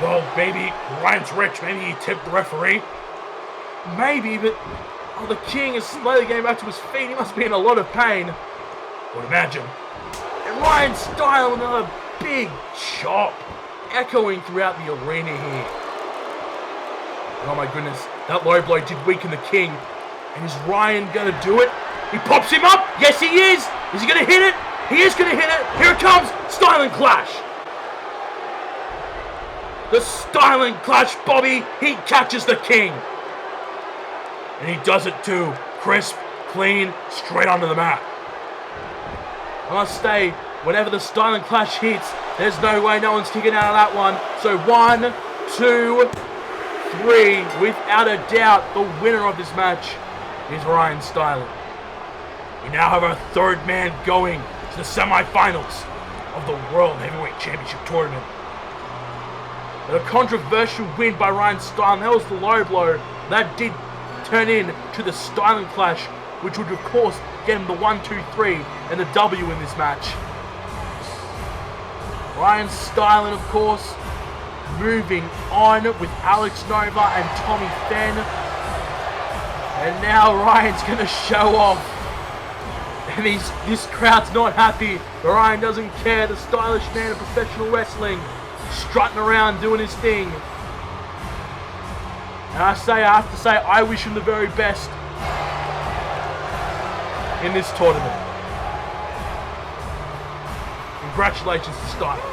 Well, maybe Ryan's rich. Maybe he tipped the referee. Maybe, but the king is slowly getting back to his feet. He must be in a lot of pain. I would imagine. And Ryan Stylin with another big chop, echoing throughout the arena here. Oh my goodness, that low blow did weaken the king. And is Ryan going to do it? He pops him up. Yes, he is. Is he going to hit it? He is going to hit it. Here it comes. Stylin clash. The Stylin clash, Bobby. He catches the king. And he does it too. Crisp, clean, straight onto the mat. I must say, whenever the Stylin clash hits, there's no way no one's kicking out of that one. So 1, 2, 3. Without a doubt, the winner of this match is Ryan Stylin. We now have our third man going to the semi-finals of the World Heavyweight Championship Tournament. But a controversial win by Ryan Stylin. That was the low blow. That did turn in to the Stylin clash, which would of course get him the 1, 2, 3 and the W in this match. Ryan Stylin, of course, moving on with Alex Nova and Tommy Fenn. And now Ryan's going to show off. And this crowd's not happy. Ryan doesn't care. The stylish man of professional wrestling, strutting around doing his thing. And I have to say, I wish him the very best in this tournament. Congratulations to Stylin.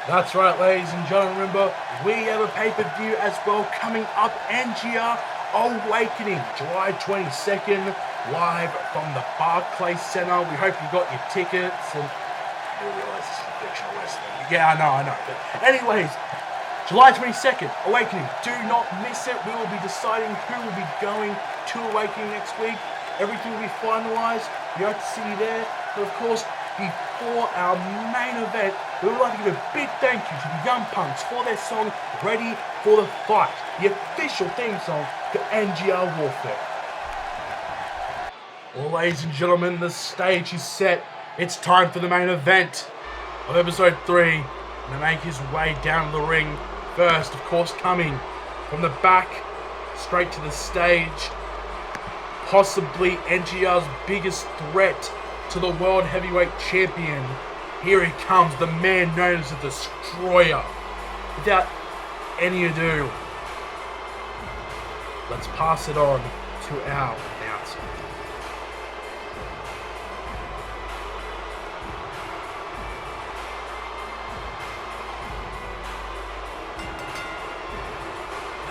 That's right, ladies and gentlemen. Remember, we have a pay-per-view as well coming up. NGR Awakening, July 22nd, live from the Barclays Center. We hope you got your tickets. And you realize this is fictional wrestling. Yeah, I know. But anyways, July 22nd, Awakening. Do not miss it. We will be deciding who will be going to Awakening next week. Everything will be finalized. We hope to see you there. But of course, before our main event, we would like to give a big thank you to the Young Punks for their song Ready for the Fight, the official theme song for NGR Warfare. Well, ladies and gentlemen, the stage is set. It's time for the main event of episode 3. To make his way down the ring. First, of course, coming from the back, straight to the stage. Possibly NGR's biggest threat to the World Heavyweight Champion. Here he comes, the man known as the Destroyer. Without any ado, let's pass it on to our announcer.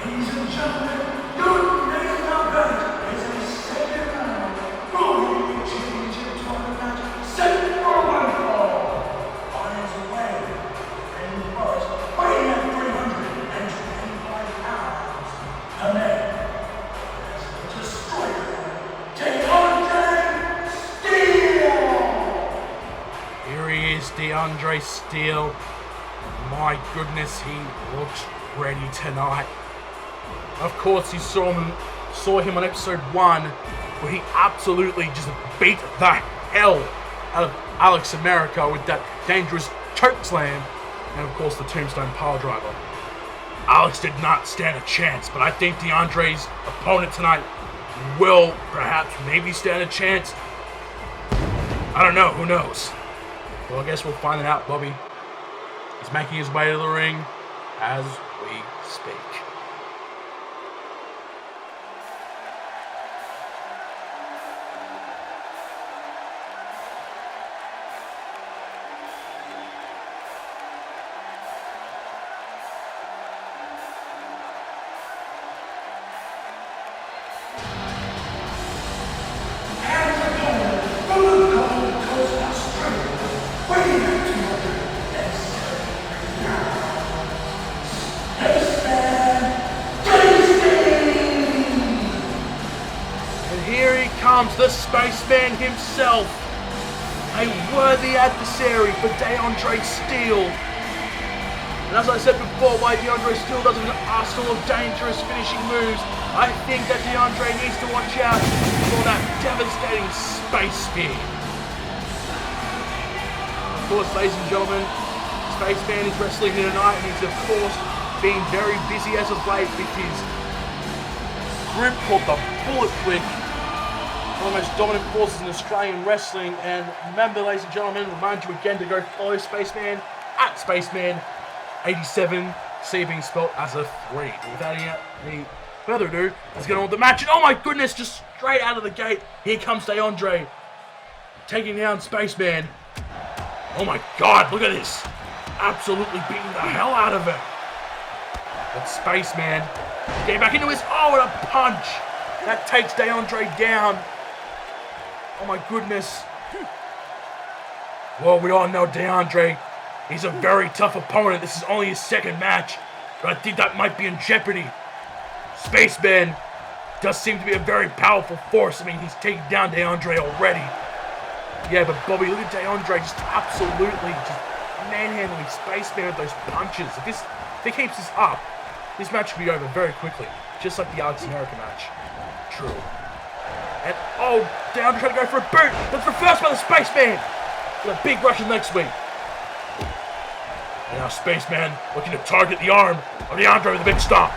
Ladies and gentlemen, your next event is a second DeAndre Steele. My goodness, he looks ready tonight. Of course, you saw him on episode 1, where he absolutely just beat the hell out of Alex America with that dangerous choke slam, and of course the tombstone pile driver. Alex did not stand a chance, but I think DeAndre's opponent tonight will perhaps maybe stand a chance. I don't know, who knows? Well, I guess we'll find it out. Bobby is making his way to the ring as we speak. The Spaceman himself, a worthy adversary for DeAndre Steele. And as I said before, why DeAndre Steele does an arsenal of dangerous finishing moves, I think that DeAndre needs to watch out for that devastating space spear. Of course, ladies and gentlemen, Spaceman is wrestling here tonight, and he's of course been very busy as of late with his group called the Bullet Click, one of the most dominant forces in Australian wrestling. And remember, ladies and gentlemen, remind you again to go follow Spaceman at Spaceman87, C being spelled as a 3. Without any further ado, let's get on with the match. And oh my goodness, just straight out of the gate, here comes DeAndre, taking down Spaceman. Oh my god, look at this. Absolutely beating the hell out of him. But Spaceman getting back into his, oh, and a punch. That takes DeAndre down. Oh my goodness. Well, we all know DeAndre. He's a very tough opponent. This is only his second match, but I think that might be in jeopardy. Spaceman does seem to be a very powerful force. I mean, he's taken down DeAndre already. Yeah, but Bobby, look at DeAndre just absolutely just manhandling Spaceman with those punches. If he keeps this up, this match will be over very quickly, just like the Alex America match. True. And, oh, DeAndre trying to go for a boot. That's reversed by the Spaceman. With a big Russian leg sweep. And now Spaceman looking to target the arm of DeAndre with a big stomp.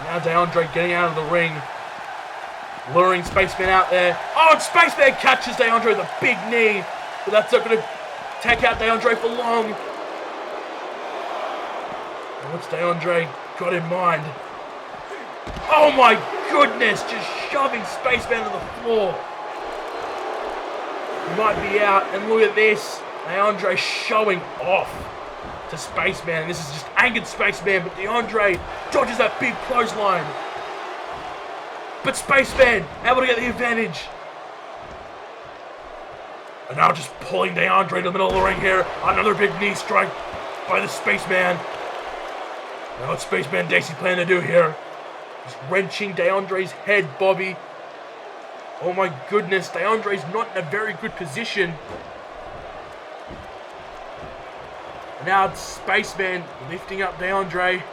Now DeAndre getting out of the ring. Luring Spaceman out there. Oh, and Spaceman catches DeAndre with a big knee. But that's not going to take out DeAndre for long. And what's DeAndre got in mind? Oh my goodness, just shoving Spaceman to the floor. He might be out, and look at this. DeAndre showing off to Spaceman, and this is just angered Spaceman, but DeAndre dodges that big clothesline. But Spaceman able to get the advantage. And now just pulling DeAndre to the middle of the ring here. Another big knee strike by the Spaceman. Now what's Spaceman Daisy planning to do here? He's wrenching DeAndre's head, Bobby. Oh my goodness, DeAndre's not in a very good position. And now it's Spaceman lifting up DeAndre.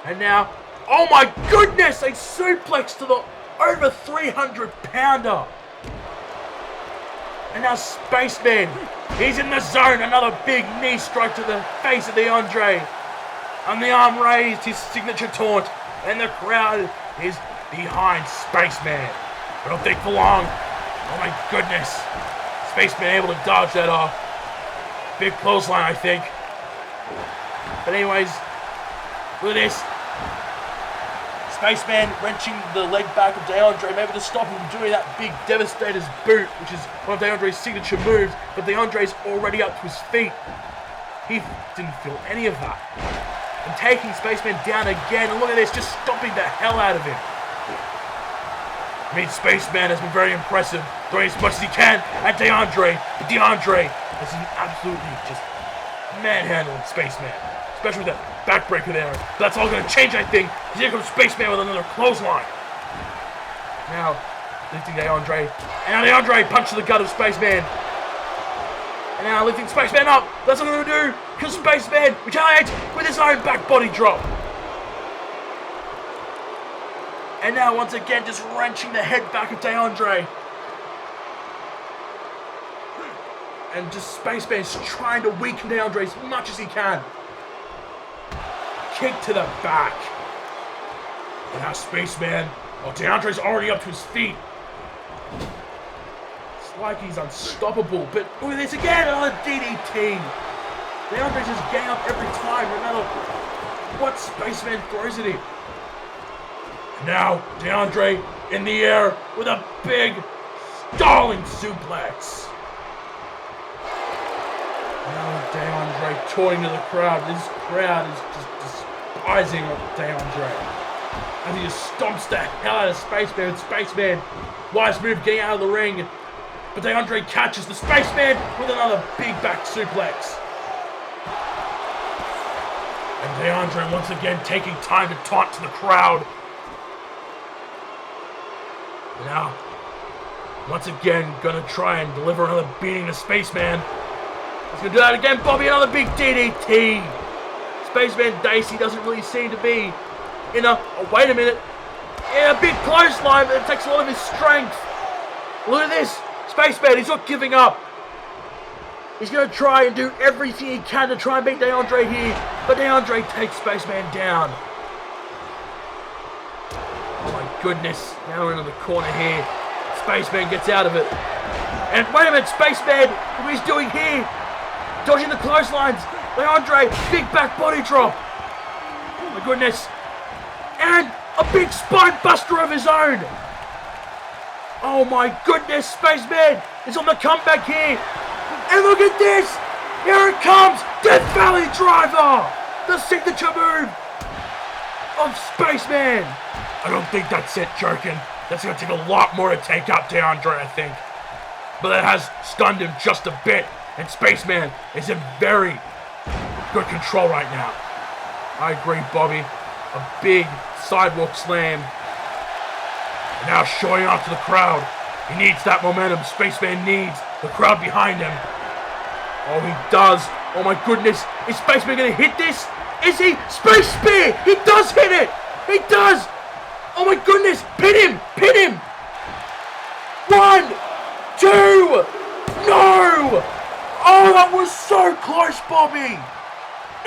And now, oh my goodness, a suplex to the over 300-pounder. And now Spaceman, he's in the zone. Another big knee strike to the face of DeAndre. And the arm raised, his signature taunt. And the crowd is behind Spaceman. But don't think for long. Oh my goodness. Spaceman able to dodge that off. Big clothesline, I think. But anyways, look at this. Spaceman wrenching the leg back of DeAndre, maybe to stop him from doing that big Devastator's boot, which is one of DeAndre's signature moves. But DeAndre's already up to his feet. He didn't feel any of that. And taking Spaceman down again, and look at this, just stomping the hell out of him. I mean, Spaceman has been very impressive, throwing as much as he can at DeAndre. But DeAndre has been absolutely just manhandling Spaceman, especially with that backbreaker there. But that's all going to change, I think, because here comes Spaceman with another clothesline. Now, lifting DeAndre, and now DeAndre punches the gut of Spaceman. And now lifting Spaceman up. That's what I'm going to do. Because Spaceman retaliates with his own back body drop. And now once again just wrenching the head back of DeAndre. And just Spaceman's trying to weaken DeAndre as much as he can. Kick to the back. And now Spaceman, DeAndre's already up to his feet. It's like he's unstoppable, but look at this again, another DDT. DeAndre's just getting up every time, no matter what Spaceman throws at him. And now, DeAndre in the air with a big Stylin suplex. Now DeAndre toying to the crowd. This crowd is just despising DeAndre. And he just stomps the hell out of Spaceman. Spaceman, wise move getting out of the ring. But DeAndre catches the Spaceman with another big back suplex. And DeAndre once again taking time to taunt to the crowd. Now, once again, gonna try and deliver another beating to Spaceman. He's gonna do that again, Bobby, another big DDT. Spaceman Dacey doesn't really seem to be in a, wait a minute, in a big clothesline, but it takes a lot of his strength. Look at this, Spaceman, he's not giving up. He's gonna try and do everything he can to try and beat DeAndre here, but DeAndre takes Spaceman down. Oh my goodness, now we're into the corner here. Spaceman gets out of it. And wait a minute, Spaceman, what he's doing here? Dodging the clotheslines. DeAndre, big back body drop. Oh my goodness. And a big spine buster of his own. Oh my goodness, Spaceman is on the comeback here. And look at this. Here it comes. Death Valley Driver. The signature move of Spaceman. I don't think that's it, Jerkin. That's going to take a lot more to take out DeAndre, I think. But that has stunned him just a bit. And Spaceman is in very good control right now. I agree, Bobby. A big sidewalk slam. And now showing off to the crowd. He needs that momentum. Spaceman needs the crowd behind him. Oh, he does. Oh my goodness. Is Spaceman going to hit this? Is he? Space Spear! He does hit it! He does! Oh my goodness! Pin him! Pin him! 1, 2! No! Oh, that was so close, Bobby!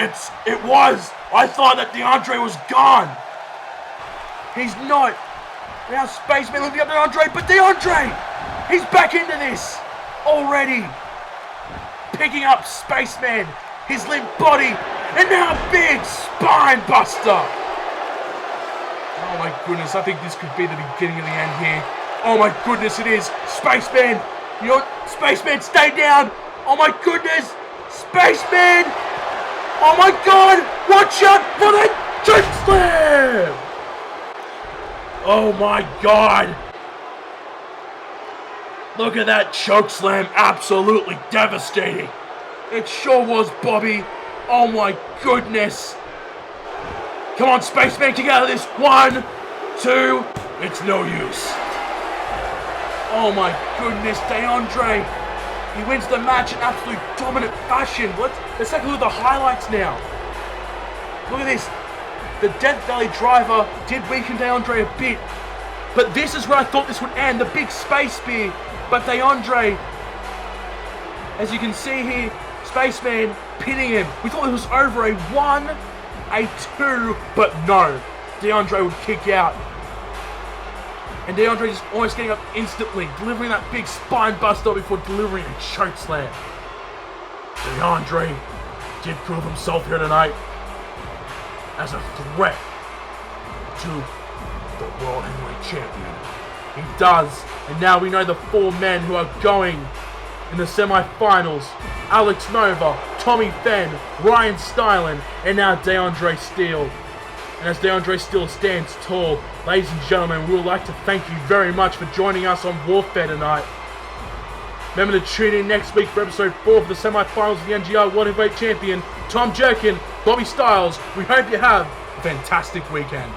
It was! I thought that DeAndre was gone! He's not! Now Spaceman looking up DeAndre, but DeAndre! He's back into this! Already! Picking up Spaceman, his limp body, and now a big spine buster! Oh my goodness, I think this could be the beginning of the end here. Oh my goodness, it is! Spaceman! You know what? Spaceman, stay down! Oh my goodness! Spaceman! Oh my god! Watch out for the choke slam! Oh my god! Look at that choke slam, absolutely devastating. It sure was, Bobby. Oh my goodness. Come on, Spaceman, get out of this. 1, 2, it's no use. Oh my goodness, DeAndre. He wins the match in absolute dominant fashion. Let's take a look at the highlights now. Look at this. The Death Valley Driver did weaken DeAndre a bit. But this is where I thought this would end. The big space spear. But DeAndre, as you can see here, Spaceman pinning him. We thought it was over a 1, a 2, but no. DeAndre would kick out. And DeAndre just almost getting up instantly, delivering that big spine buster before delivering a choke slam. DeAndre did prove himself here tonight as a threat to the World Heavyweight Champion. He does, and now we know the 4 men who are going in the semi-finals. Alex Nova, Tommy Fenn, Ryan Stylin, and now DeAndre Steele. And as DeAndre Steele stands tall, ladies and gentlemen, we would like to thank you very much for joining us on Warfare tonight. Remember to tune in next week for episode 4 of the semi-finals of the NGR World Heavyweight Champion, Tom Jerkin, Bobby Styles. We hope you have a fantastic weekend.